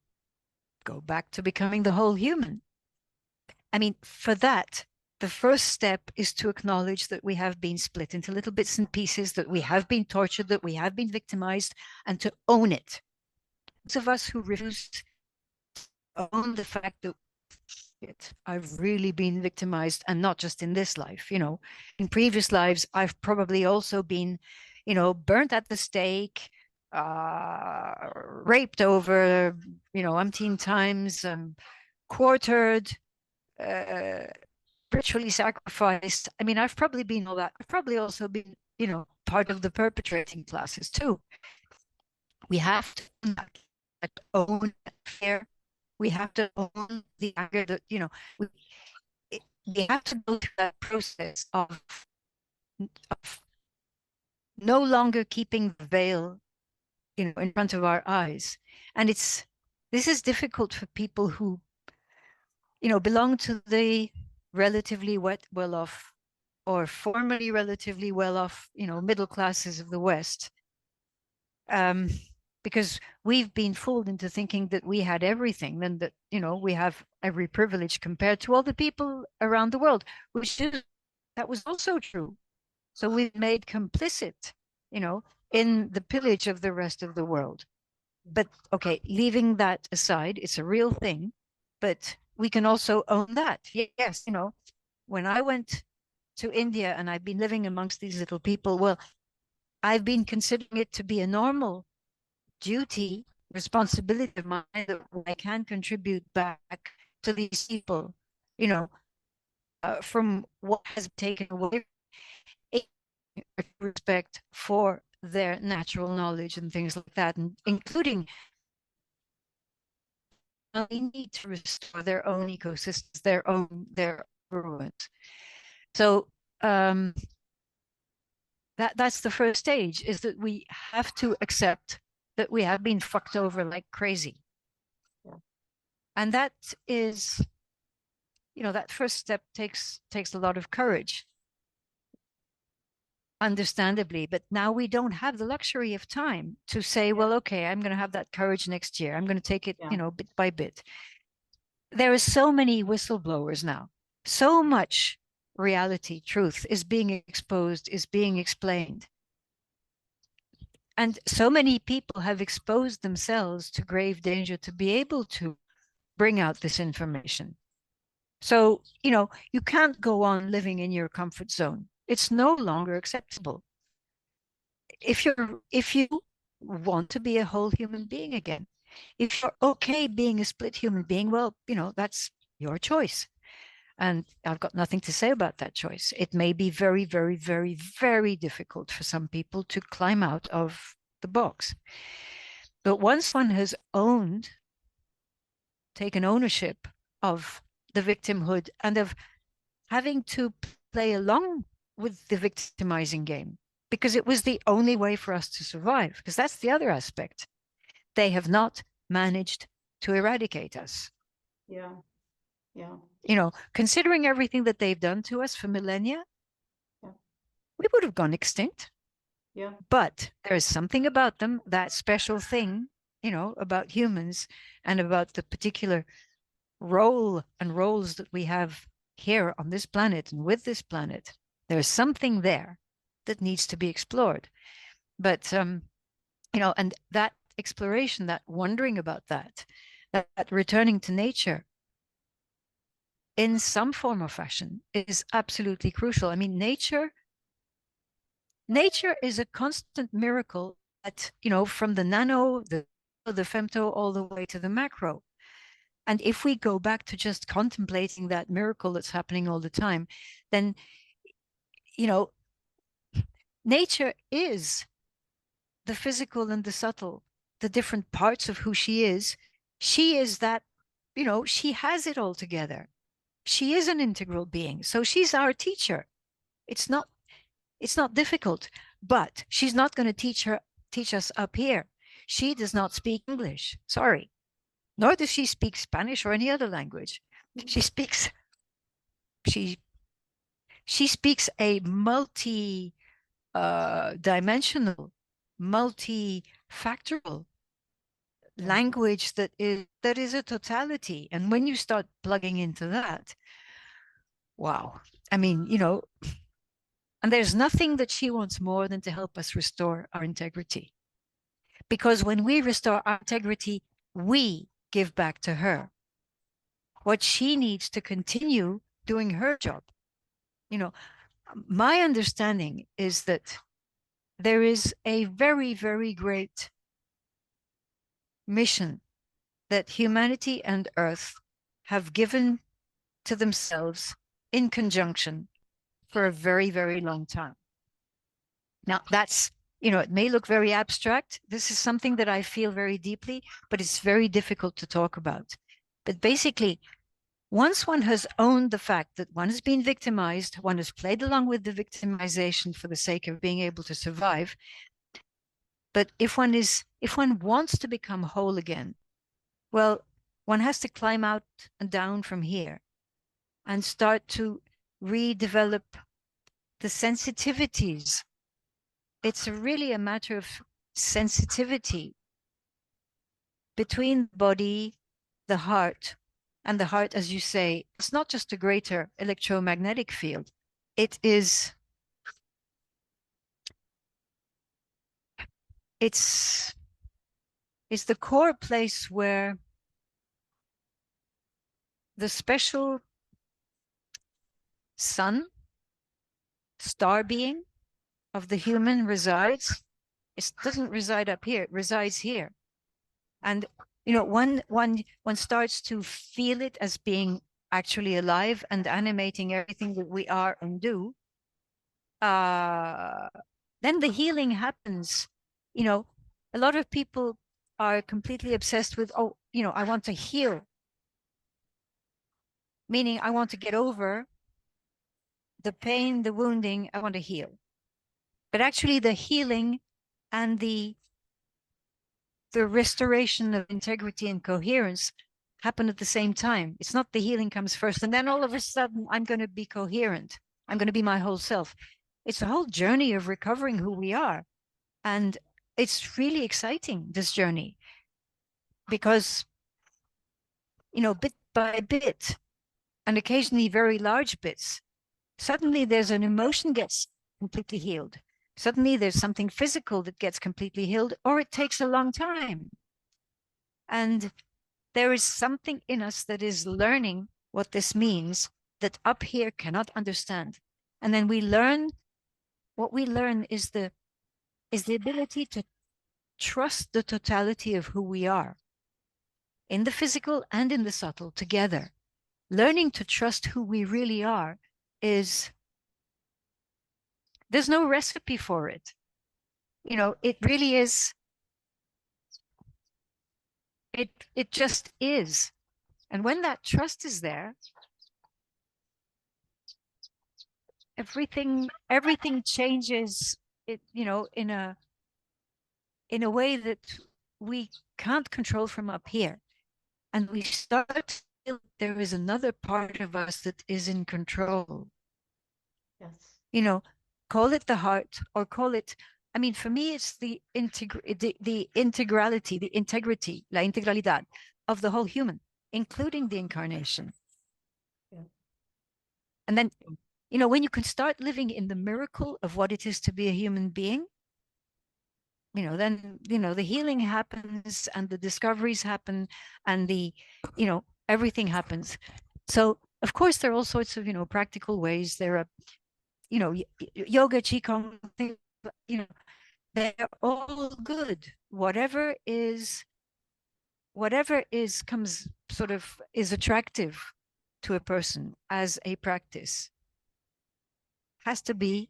go back to becoming the whole human. I mean, for that, the first step is to acknowledge that we have been split into little bits and pieces, that we have been tortured, that we have been victimized, and to own it. Those of us who refuse to own the fact that I've really been victimized, and not just in this life, in previous lives, I've probably also been, burnt at the stake, raped over, umpteen times, quartered, ritually sacrificed. I mean, I've probably been all that. I've probably also been, part of the perpetrating classes too. We have to own fear. We have to own the anger that, we have to go through that process of no longer keeping the veil, in front of our eyes. And this is difficult for people who, belong to the relatively well-off or formerly relatively well-off, middle classes of the West. Because we've been fooled into thinking that we had everything and that, we have every privilege compared to all the people around the world, that was also true. So we've made complicit, in the pillage of the rest of the world. But okay, leaving that aside, it's a real thing, but we can also own that. Yes, when I went to India and I've been living amongst these little people, well, I've been considering it to be a normal duty, responsibility of mine that I can contribute back to these people, from what has been taken away, respect for their natural knowledge and things like that, and including they need to restore their own ecosystems, their environment. So that's the first stage, is that we have to accept that we have been fucked over like crazy. Yeah. And that is, that first step takes a lot of courage, understandably. But now we don't have the luxury of time to say, well, okay, I'm going to have that courage next year. I'm going to take it, bit by bit. There are so many whistleblowers now. So much reality, truth is being exposed, is being explained. And so many people have exposed themselves to grave danger to be able to bring out this information. So, you can't go on living in your comfort zone. It's no longer acceptable. If you want to be a whole human being again, if you're okay being a split human being, well, that's your choice. And I've got nothing to say about that choice. It may be very, very, very, very difficult for some people to climb out of the box. But once one has taken ownership of the victimhood and of having to play along with the victimizing game, because it was the only way for us to survive, because that's the other aspect. They have not managed to eradicate us. Yeah. Yeah. You know, considering everything that they've done to us for millennia, Yeah. we would have gone extinct. Yeah. But there's something about them, that special thing, you know, about humans and about the particular role and roles that we have here on this planet and with this planet. There's something there that needs to be explored. But, you know, and that exploration, that wondering about that returning to nature in some form or fashion is absolutely crucial. I mean, nature is a constant miracle that, you know, from the nano, the femto, all the way to the macro. And if we go back to just contemplating that miracle that's happening all the time, then, you know, nature is the physical and the subtle, the different parts of who she is. She is that, you know, she has it all together. She is an integral being. So she's our teacher. It's not difficult, but she's not going to teach us up here. She does not speak English. Sorry. Nor does she speak Spanish or any other language. She speaks she speaks a multi dimensional, multi-factorial language that is a totality. And when you start plugging into that, wow. I mean, you know, and there's nothing that she wants more than to help us restore our integrity. Because when we restore our integrity, we give back to her what she needs to continue doing her job. You know, my understanding is that there is a very, very great mission that humanity and Earth have given to themselves in conjunction for a very, very long time. Now, that's, you know, it may look very abstract. This is something that I feel very deeply, but it's very difficult to talk about. But basically, once one has owned the fact that one has been victimized, one has played along with the victimization for the sake of being able to survive. But if one wants to become whole again, well, one has to climb out and down from here and start to redevelop the sensitivities. It's really a matter of sensitivity between the body, the heart, and the heart, as you say, it's not just a greater electromagnetic field. It is, it's the core place where the special sun, star being of the human resides. It doesn't reside up here, it resides here. And, you know, one starts to feel it as being actually alive and animating everything that we are and do. Then the healing happens. You know, a lot of people are completely obsessed with, oh, you know, I want to heal, meaning I want to get over the pain, the wounding, I want to heal. But actually the healing and the restoration of integrity and coherence happen at the same time. It's not the healing comes first and then all of a sudden I'm going to be coherent. I'm going to be my whole self. It's a whole journey of recovering who we are. And it's really exciting, this journey, because, you know, bit by bit, and occasionally very large bits, suddenly there's an emotion gets completely healed. Suddenly there's something physical that gets completely healed, or it takes a long time. And there is something in us that is learning what this means that up here cannot understand. And then we learn, what we learn is the ability to trust the totality of who we are in the physical and in the subtle together. Learning to trust who we really are is, there's no recipe for it. You know, it really is, it just is. And when that trust is there, everything changes, it, you know, in a way that we can't control from up here. And we start there is another part of us that is in control. Yes. You know, call it the heart or call it, I mean, for me, it's the integrality, the integrity, la integralidad of the whole human, including the incarnation. Yeah. And then, you know, when you can start living in the miracle of what it is to be a human being, you know, then, you know, the healing happens and the discoveries happen and the, you know, everything happens. So, of course, there are all sorts of, you know, practical ways. There are, you know, yoga, qigong, things, you know, they're all good. Whatever comes sort of is attractive to a person as a practice has to be,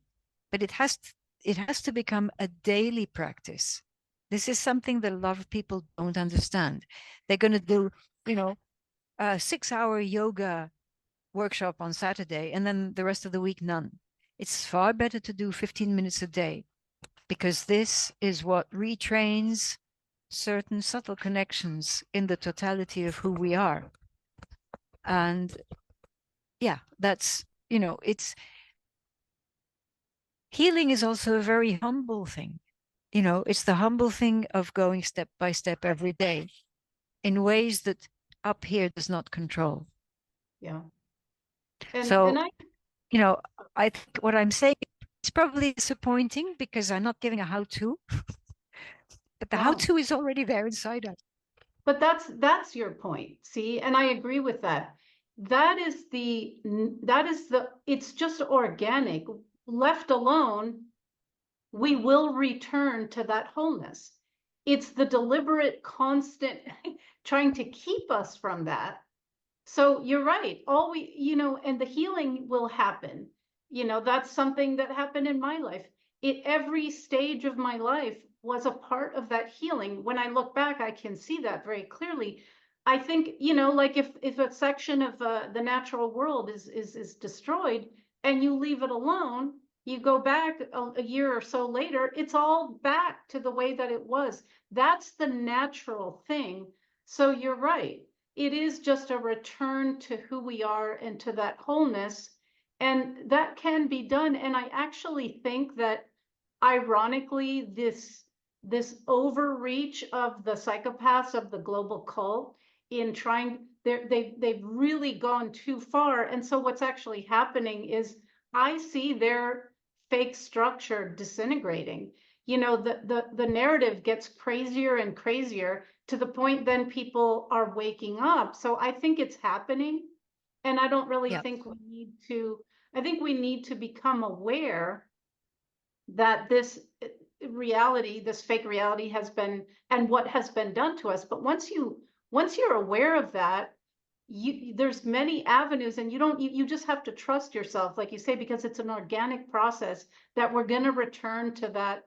but it has to become a daily practice. This is something that a lot of people don't understand. They're going to do, you know, a 6-hour yoga workshop on Saturday and then the rest of the week none. It's far better to do 15 minutes a day, because this is what retrains certain subtle connections in the totality of who we are. And yeah, that's, you know, it's healing is also a very humble thing. You know, it's the humble thing of going step by step every day in ways that up here does not control. Yeah. And So, I, you know, I think what I'm saying is probably disappointing because I'm not giving a how-to, but the no, how-to is already there inside us. but that's your point. See, and I agree with that. That is the it's just organic. Left alone, we will return to that wholeness. It's the deliberate, constant trying to keep us from that. So you're right. All we, and the healing will happen. That's something that happened in my life. Every stage of my life was a part of that healing. When I look back, I can see that very clearly. I think, like if a section of the natural world is destroyed and you leave it alone, you go back a year or so later, it's all back to the way that it was. That's the natural thing. So you're right, it is just a return to who we are and to that wholeness. And that can be done. And I actually think that ironically, this overreach of the psychopaths of the global cult in trying, they've really gone too far. And so what's actually happening is I see their fake structure disintegrating. The narrative gets crazier and crazier to the point then people are waking up. So I think it's happening. And I don't really Yeah. think we need to, I think we need to become aware that this reality, this fake reality has been, and what has been done to us. But once you're aware of that, there's many avenues, and you just have to trust yourself, like you say, because it's an organic process that we're going to return to that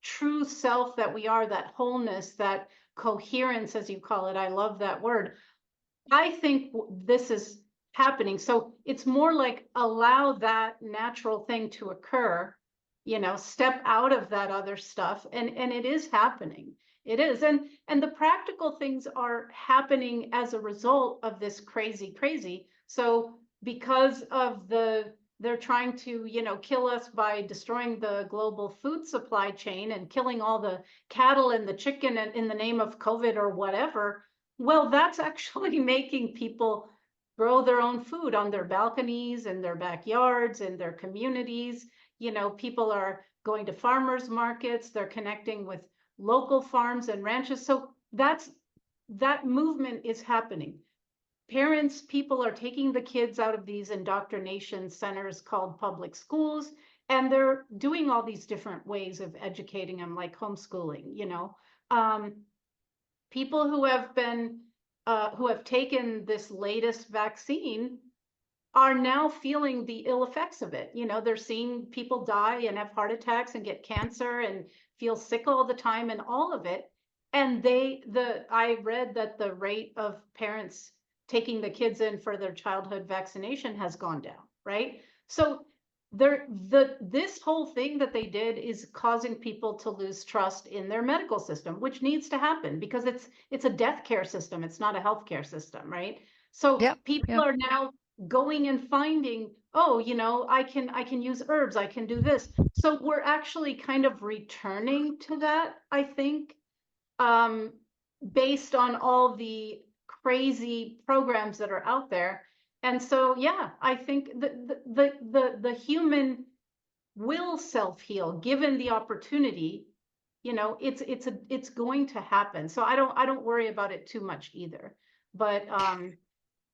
true self that we are, that wholeness, that coherence, as you call it. I love that word. I think this is happening. So it's more like allow that natural thing to occur, step out of that other stuff. And it is happening. It is. And the practical things are happening as a result of this crazy. So because of they're trying to, kill us by destroying the global food supply chain and killing all the cattle and the chicken in the name of COVID or whatever. Well, that's actually making people grow their own food on their balconies and their backyards and their communities. People are going to farmers markets, they're connecting with local farms and ranches. So that movement is happening. Parents, people are taking the kids out of these indoctrination centers called public schools, and they're doing all these different ways of educating them, like homeschooling. People who have taken this latest vaccine are now feeling the ill effects of it. They're seeing people die and have heart attacks and get cancer and feel sick all the time and all of it. And I read that the rate of parents taking the kids in for their childhood vaccination has gone down, right? So this whole thing that they did is causing people to lose trust in their medical system, which needs to happen because it's a death care system. It's not a health care system, right? So Yeah, people yeah. are now going and finding, oh, I can use herbs, I can do this. So we're actually kind of returning to that, I think, um, based on all the crazy programs that are out there. And so, yeah, I think the human will self-heal given the opportunity. It's going to happen. So I don't worry about it too much either. But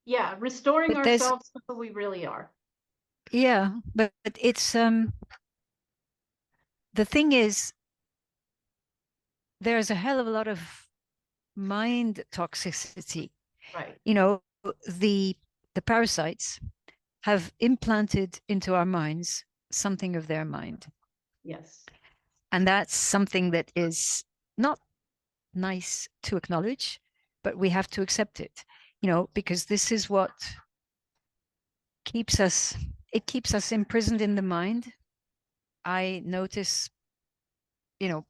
yeah, restoring But there's, ourselves to who we really are. yeah, but it's, the thing is, there's a hell of a lot of mind toxicity. Right. You know, the the parasites have implanted into our minds something of their mind. Yes. And that's something that is not nice to acknowledge, but we have to accept it, because this is what keeps us, it keeps us imprisoned in the mind. I notice, you know,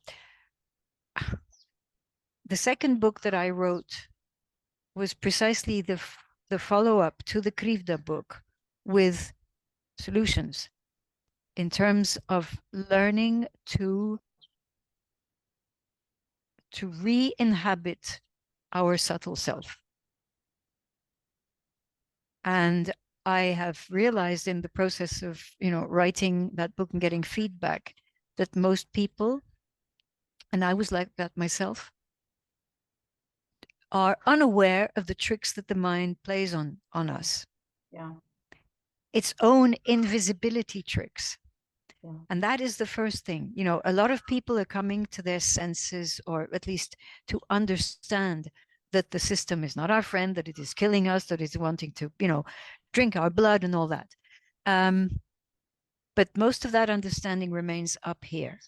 the second book that I wrote was precisely the follow-up to the Krivda book with solutions in terms of learning to re-inhabit our subtle self. And I have realized in the process of, writing that book and getting feedback that most people, and I was like that myself, are unaware of the tricks that the mind plays on us, Yeah. its own invisibility tricks. Yeah. And that is the first thing. A lot of people are coming to their senses, or at least to understand that the system is not our friend, that it is killing us, that it's wanting to, drink our blood and all that. But most of that understanding remains up here.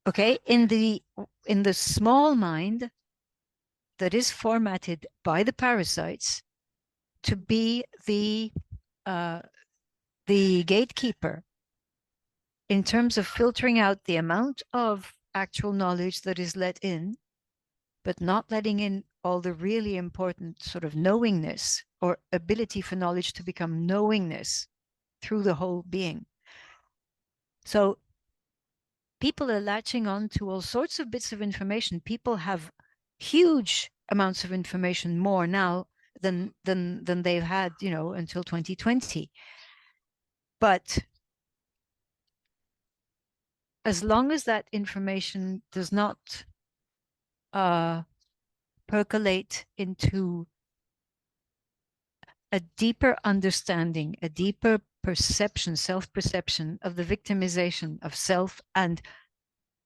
Okay, in the small mind that is formatted by the parasites to be the gatekeeper in terms of filtering out the amount of actual knowledge that is let in, but not letting in all the really important sort of knowingness or ability for knowledge to become knowingness through the whole being. So people are latching on to all sorts of bits of information. People have huge amounts of information more now than they've had, until 2020. But as long as that information does not percolate into a deeper understanding, a deeper perception, self-perception of the victimization of self and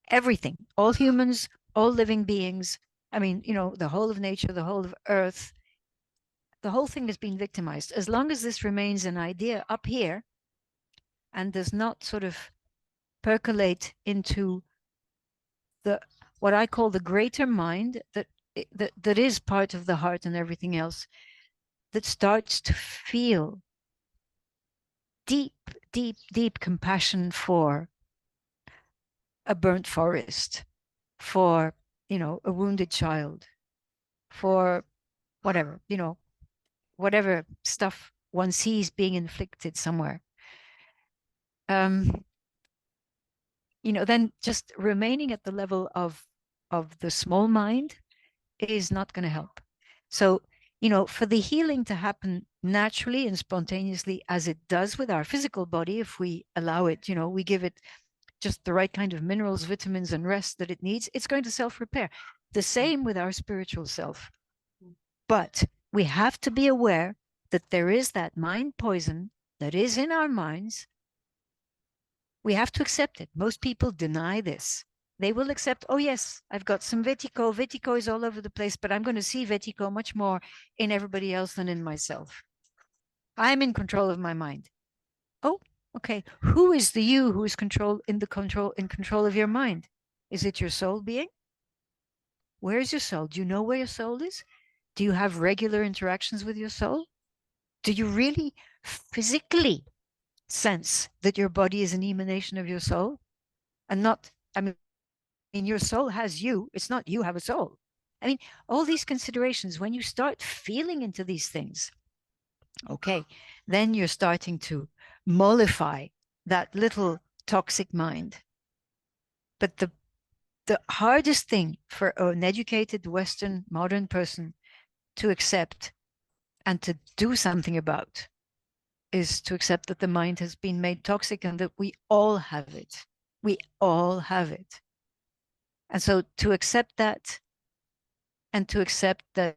everything, all humans, all living beings. I mean, the whole of nature, the whole of Earth, the whole thing has been victimized. As long as this remains an idea up here and does not sort of percolate into the what I call the greater mind that is part of the heart and everything else, that starts to feel deep, deep, deep compassion for a burnt forest, for, a wounded child, for whatever, whatever stuff one sees being inflicted somewhere. Then just remaining at the level of the small mind is not going to help. So, for the healing to happen naturally and spontaneously as it does with our physical body, if we allow it, we give it just the right kind of minerals, vitamins, and rest that it needs, it's going to self-repair. The same with our spiritual self. But we have to be aware that there is that mind poison that is in our minds. We have to accept it. Most people deny this. They will accept, oh yes, I've got some vertigo. Vertigo is all over the place, but I'm going to see vertigo much more in everybody else than in myself. I'm in control of my mind. Oh, okay. Who is the you who is in control of your mind? Is it your soul being? Where is your soul? Do you know where your soul is? Do you have regular interactions with your soul? Do you really physically sense that your body is an emanation of your soul? And not, I mean, your soul has you. It's not you have a soul. I mean, all these considerations, when you start feeling into these things, okay, then you're starting to mollify that little toxic mind. But the hardest thing for an educated Western modern person to accept and to do something about is to accept that the mind has been made toxic and that we all have it. We all have it. And so to accept that, and to accept that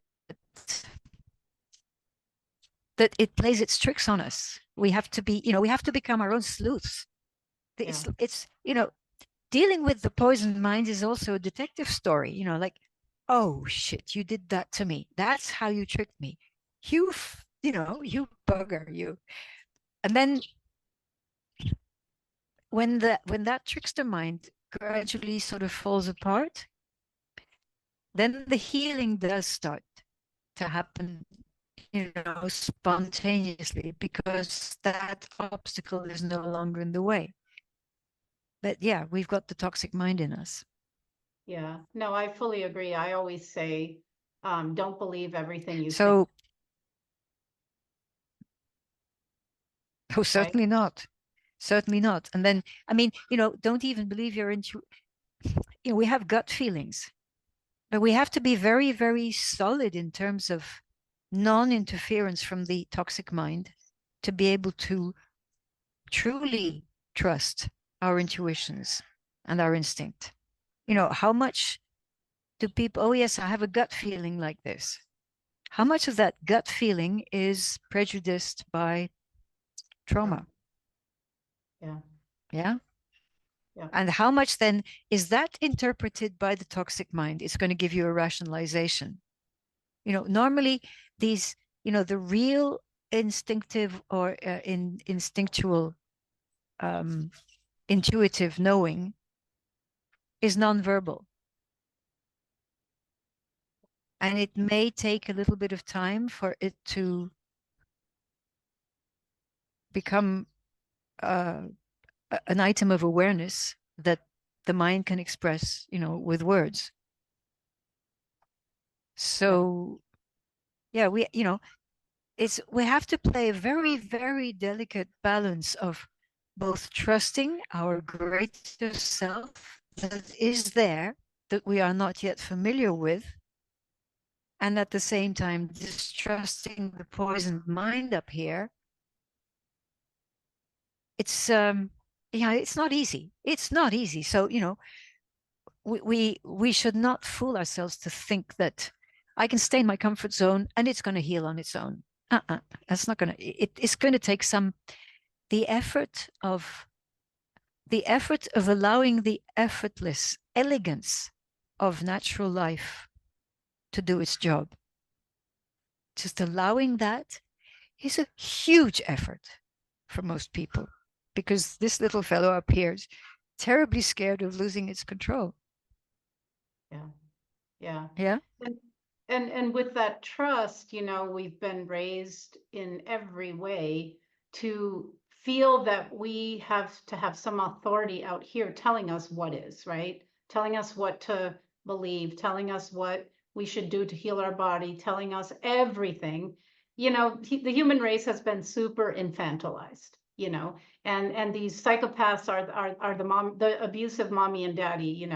it plays its tricks on us. We have to be, we have to become our own sleuths. It's dealing with the poisoned mind is also a detective story, like, oh shit, you did that to me. That's how you tricked me. You bugger, you. And then when that trickster mind gradually sort of falls apart, then the healing does start to happen, spontaneously, because that obstacle is no longer in the way. But yeah, we've got the toxic mind in us. Yeah, no, I fully agree. I always say, don't believe everything you think, So, oh, right? certainly not. Certainly not. And then, I mean, don't even believe we have gut feelings, but we have to be very, very solid in terms of non-interference from the toxic mind to be able to truly trust our intuitions and our instinct. How much do people, oh yes, I have a gut feeling like this. How much of that gut feeling is prejudiced by trauma? Yeah, Yeah. yeah, And how much then is that interpreted by the toxic mind? It's going to give you a rationalization. Normally these, the real instinctive or instinctual, intuitive knowing is nonverbal. And it may take a little bit of time for it to become an item of awareness that the mind can express, with words. So, yeah, we have to play a very, very delicate balance of both trusting our greater self that is there, that we are not yet familiar with, and at the same time distrusting the poisoned mind up here. It's it's not easy. It's not easy. So, we should not fool ourselves to think that I can stay in my comfort zone and it's going to heal on its own. That's not going to. It's going to take the effort of allowing the effortless elegance of natural life to do its job. Just allowing that is a huge effort for most people, because this little fellow up here is terribly scared of losing its control. yeah, yeah. Yeah. And and with that trust, we've been raised in every way to feel that we have to have some authority out here telling us what is, right? Telling us what to believe, telling us what we should do to heal our body, telling us everything. The human race has been super infantilized, and these psychopaths are the abusive mommy and daddy,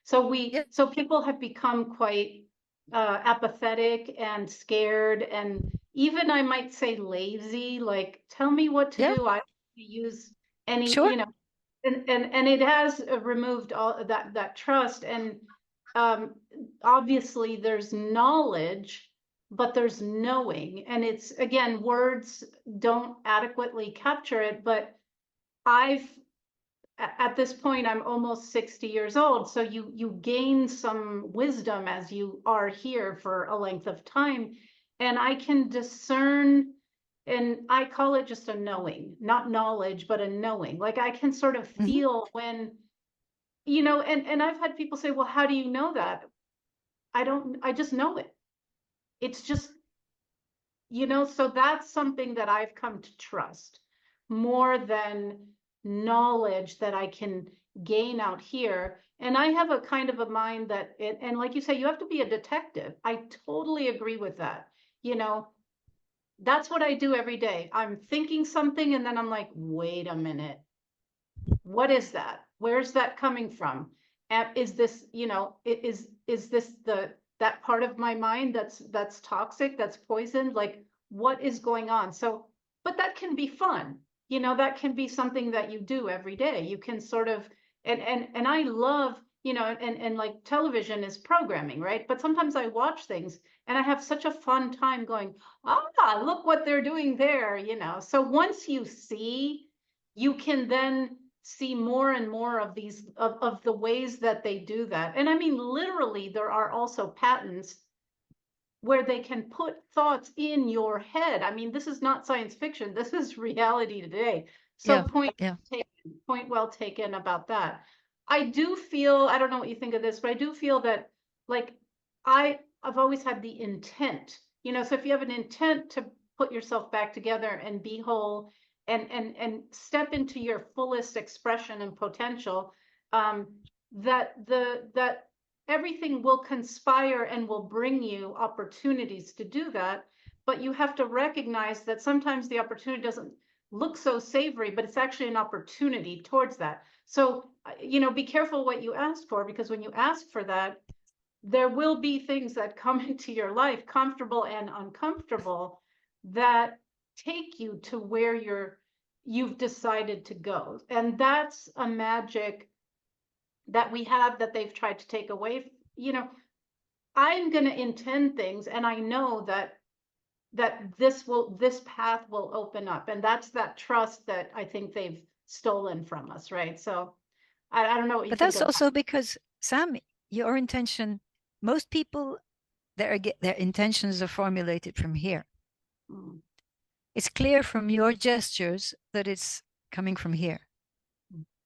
So Yeah. so people have become quite apathetic and scared, and even I might say lazy, like, tell me what to Yeah. do. I don't use any, Sure. and it has removed all that trust. And um, obviously there's knowledge, but there's knowing, and it's, again, words don't adequately capture it. But I've at this point, I'm almost 60 years old. So you gain some wisdom as you are here for a length of time. And I can discern, and I call it just a knowing, not knowledge, but a knowing. Like, I can sort of Mm-hmm. feel when, and I've had people say, well, how do you know that? I just know it. It's just, so that's something that I've come to trust more than knowledge that I can gain out here. And I have a kind of a mind that and like you say, you have to be a detective. I totally agree with that. You know, that's what I do every day. I'm thinking something and then I'm like, wait a minute. What is that? Where's that coming from? And is this, you know, is this that part of my mind that's toxic, that's poisoned? Like, what is going on? So, but that can be fun. You know, that can be something that you do every day. You can sort of and I love, you know, and like television is programming, right? But sometimes I watch things and I have such a fun time going, ah, look what they're doing there, you know. So once you see, you can then see more and more of these of the ways that they do that. And I mean, literally, there are also patents where they can put thoughts in your head. I mean, this is not science fiction. This is reality today. So Yeah, yeah. point well taken about that. I do feel, I don't know what you think of this, but I do feel that like I've always had the intent, you know, so if you have an intent to put yourself back together and be whole and step into your fullest expression and potential, um, that everything will conspire and will bring you opportunities to do that. But you have to recognize that sometimes the opportunity doesn't look so savory, but it's actually an opportunity towards that. So, you know, be careful what you ask for, because when you ask for that, there will be things that come into your life, comfortable and uncomfortable, that take you to where you've decided to go. And that's a magic that we have that they've tried to take away. You know, I'm going to intend things and I know that this path will open up, and that's that trust that I think they've stolen from us, right? So I don't know what you But think that's of also because, Sam, your intention, most people, their intentions are formulated from here. that. Mm, It's clear from your gestures that it's coming from here.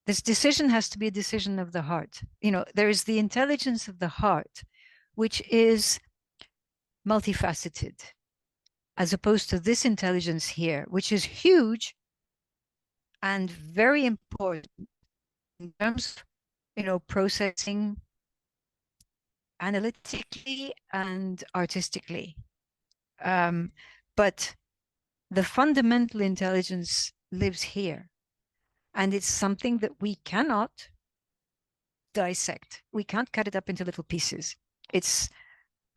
This decision has to be a decision of the heart. You know, there is the intelligence of the heart, which is multifaceted, as opposed to this intelligence here, which is huge and very important in terms of, you know, processing analytically and artistically. But the fundamental intelligence lives here. And it's something that we cannot dissect. We can't cut it up into little pieces.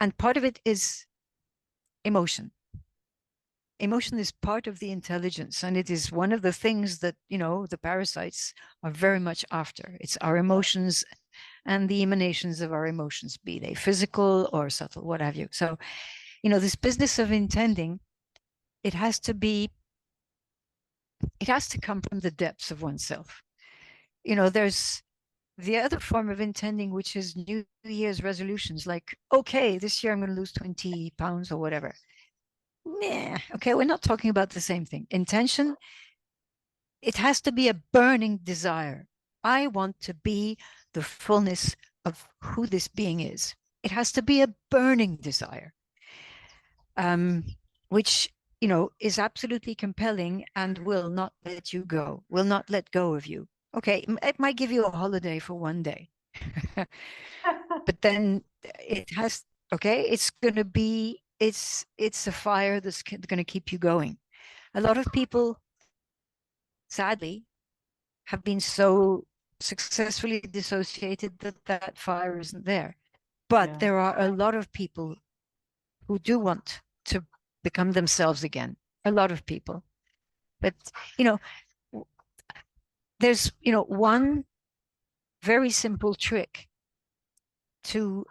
And part of it is emotion. Emotion is part of the intelligence, and it is one of the things that, you know, the parasites are very much after. It's our emotions and the emanations of our emotions, be they physical or subtle, what have you. So, you know, this business of intending, it has to come from the depths of oneself. You know, there's the other form of intending, which is New Year's resolutions, like, okay, this year I'm going to lose 20 pounds or whatever. Nah, okay, we're not talking about the same thing. Intention, it has to be a burning desire. I want to be the fullness of who this being is. It has to be a burning desire, which, you know, is absolutely compelling and will not let you go, will not let go of you. Okay, it might give you a holiday for one day, but then it has, okay, it's going to be, it's a fire that's going to keep you going. A lot of people, sadly, have been so successfully dissociated that that fire isn't there. But yeah. there are a lot of people who do want to become themselves again. A lot of people. But, you know, there's, you know, one very simple trick to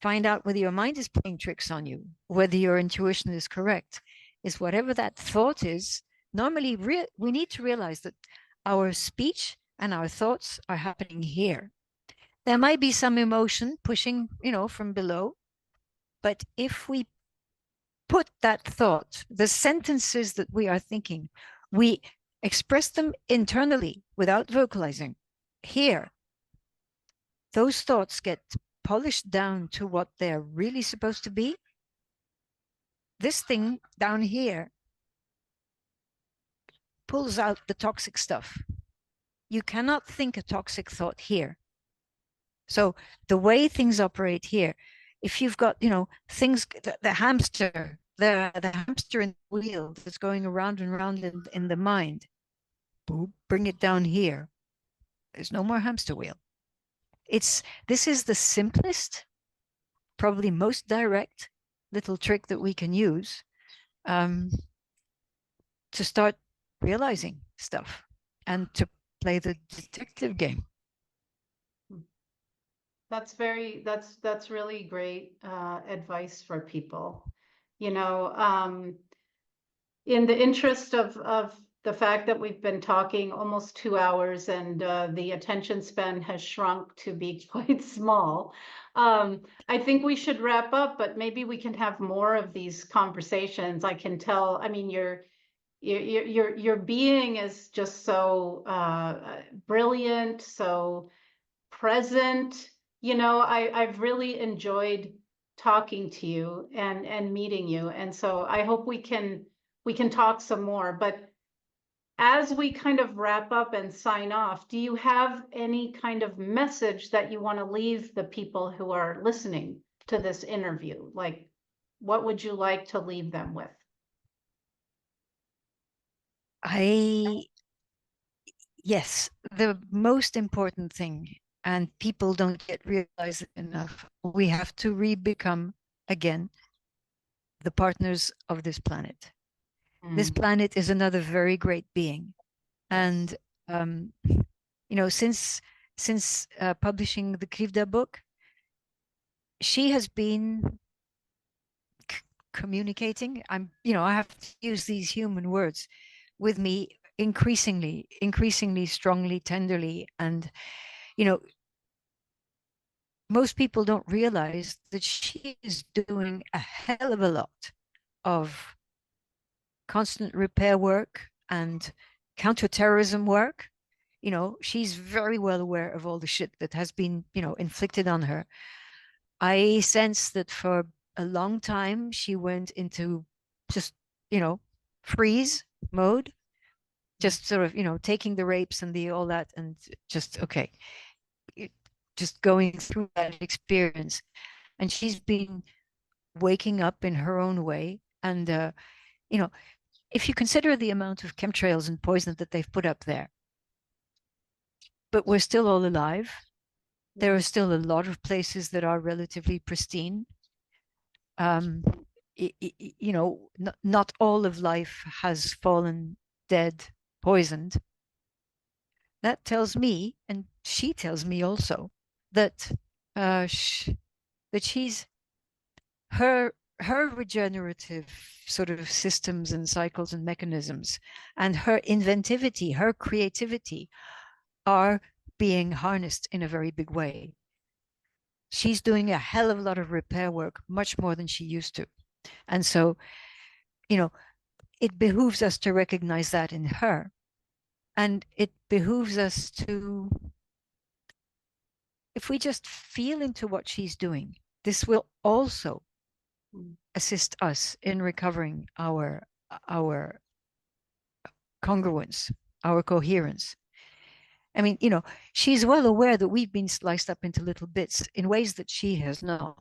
find out whether your mind is playing tricks on you, whether your intuition is correct, is whatever that thought is. Normally, we need to realize that our speech and our thoughts are happening here. There might be some emotion pushing, you know, from below, but if we put that thought, the sentences that we are thinking, we express them internally without vocalizing here, those thoughts get polished down to what they're really supposed to be. This thing down here pulls out the toxic stuff. You cannot think a toxic thought here. So the way things operate here, if you've got, things, the hamster, the hamster in the wheel that's going around and around in the mind, boop, bring it down here. There's no more hamster wheel. This is the simplest, probably most direct little trick that we can use to start realizing stuff and to play the detective game. That's really great advice for people. In the interest of the fact that we've been talking almost 2 hours and the attention span has shrunk to be quite small, I think we should wrap up, but maybe we can have more of these conversations. I can tell, I mean, your being is just so brilliant, so present. I've really enjoyed talking to you and meeting you. And so I hope we can talk some more. But as we kind of wrap up and sign off, do you have any kind of message that you want to leave the people who are listening to this interview? Like, what would you like to leave them with? Yes, the most important thing, and people don't get realize it enough, we have to re-become again the partners of this planet. This planet is another very great being. And since publishing the Krivda book, she has been communicating. I have to use these human words with me increasingly strongly, tenderly. And, most people don't realize that she is doing a hell of a lot of constant repair work and counterterrorism work. She's very well aware of all the shit that has been, inflicted on her. I sense that for a long time, she went into just, freeze mode, just sort of, taking the rapes and all that, and just, okay, just going through that experience. And she's been waking up in her own way. And, if you consider the amount of chemtrails and poison that they've put up there, but we're still all alive. There are still a lot of places that are relatively pristine. Not all of life has fallen dead, poisoned. That tells me, and she tells me also, that she's her regenerative sort of systems and cycles and mechanisms, and her inventivity, her creativity, are being harnessed in a very big way. She's doing a hell of a lot of repair work, much more than she used to. And so, it behooves us to recognize that in her. And it behooves us to, if we just feel into what she's doing, this will also assist us in recovering our congruence, our coherence. I mean, she's well aware that we've been sliced up into little bits in ways that she has not,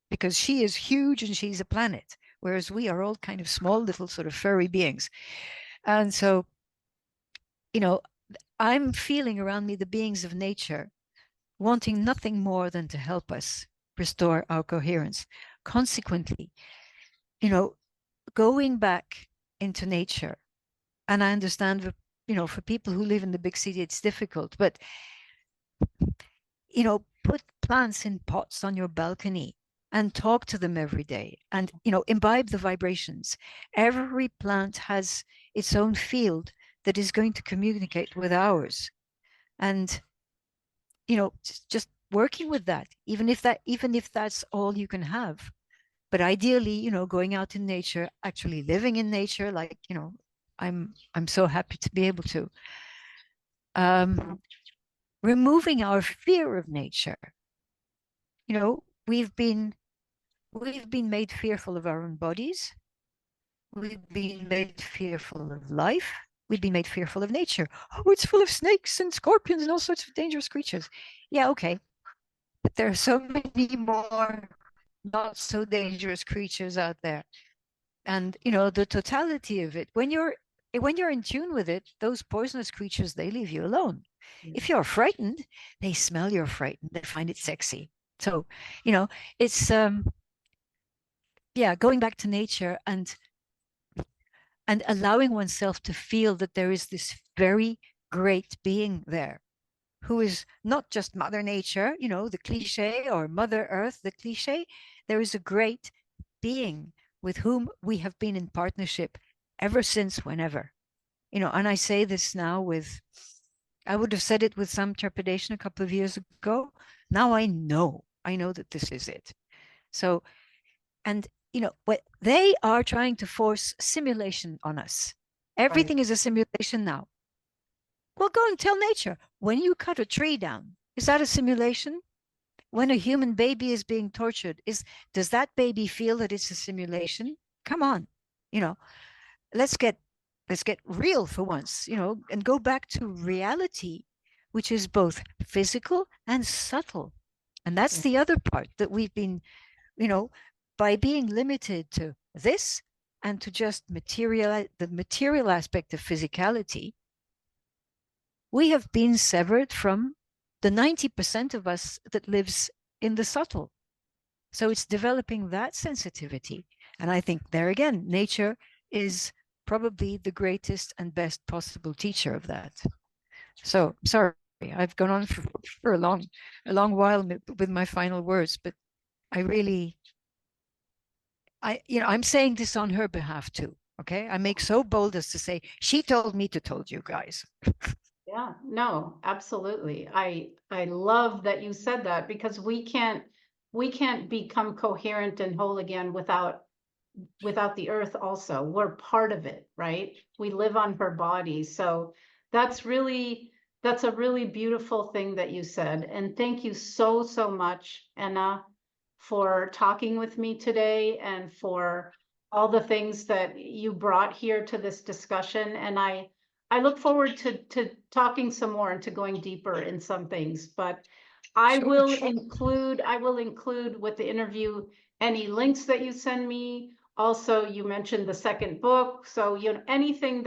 because she is huge and she's a planet, whereas we are all kind of small little sort of furry beings. And so, I'm feeling around me the beings of nature wanting nothing more than to help us restore our coherence. Consequently, going back into nature, and I understand that, for people who live in the big city, it's difficult, but, put plants in pots on your balcony and talk to them every day and, imbibe the vibrations. Every plant has its own field that is going to communicate with ours. And, just working with that, even if that's all you can have. But ideally, going out in nature, actually living in nature, like, I'm so happy to be able to. Removing our fear of nature. We've been made fearful of our own bodies. We've been made fearful of life. We've been made fearful of nature. Oh, it's full of snakes and scorpions and all sorts of dangerous creatures. Yeah, okay. but there are so many more not so dangerous creatures out there. And the totality of it, when you're in tune with it, those poisonous creatures, they leave you alone. If you're frightened, they smell you're frightened, they find it sexy. So it's yeah, going back to nature and allowing oneself to feel that there is this very great being there who is not just Mother Nature, the cliche, or Mother Earth, the cliche. There is a great being with whom we have been in partnership ever since whenever. And I say this now I would have said it with some trepidation a couple of years ago. Now I know that this is it. So, and what they are trying to force simulation on us. Everything is a simulation now. Well, go and tell nature, when you cut a tree down, is that a simulation? When a human baby is being tortured, does that baby feel that it's a simulation? Come on, let's get real for once, and go back to reality, which is both physical and subtle. And that's the other part that we've been, by being limited to this and to just the material aspect of physicality, we have been severed from the 90% of us that lives in the subtle. So it's developing that sensitivity. And I think there again, nature is probably the greatest and best possible teacher of that. So sorry, I've gone on for a long while with my final words, but I'm saying this on her behalf too. Okay. I make so bold as to say, she told me to told you guys. Yeah, no, absolutely. I love that you said that, because we can't become coherent and whole again without the earth also. We're part of it, right? We live on her body. So that's a really beautiful thing that you said. And thank you so, so much, Enna, for talking with me today and for all the things that you brought here to this discussion. And I look forward to talking some more and to going deeper in some things, but I will include with the interview any links that you send me. Also, you mentioned the second book. So, anything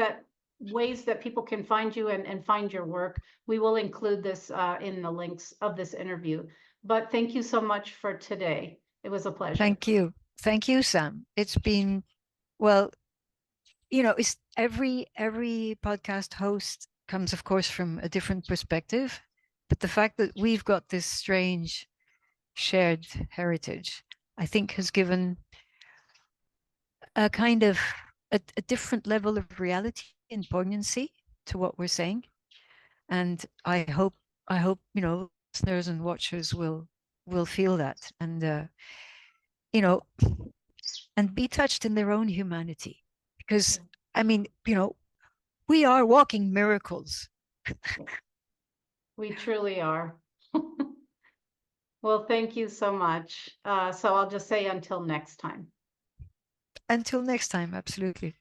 ways that people can find you and find your work, we will include this in the links of this interview. But thank you so much for today. It was a pleasure. Thank you. Thank you, Sam. It's been, well, it's every podcast host comes, of course, from a different perspective. But the fact that we've got this strange shared heritage, I think, has given a kind of a different level of reality and poignancy to what we're saying. And I hope listeners and watchers will feel that, and and be touched in their own humanity, because I mean, we are walking miracles. We truly are. Well, thank you so much. So I'll just say until next time. Until next time, absolutely.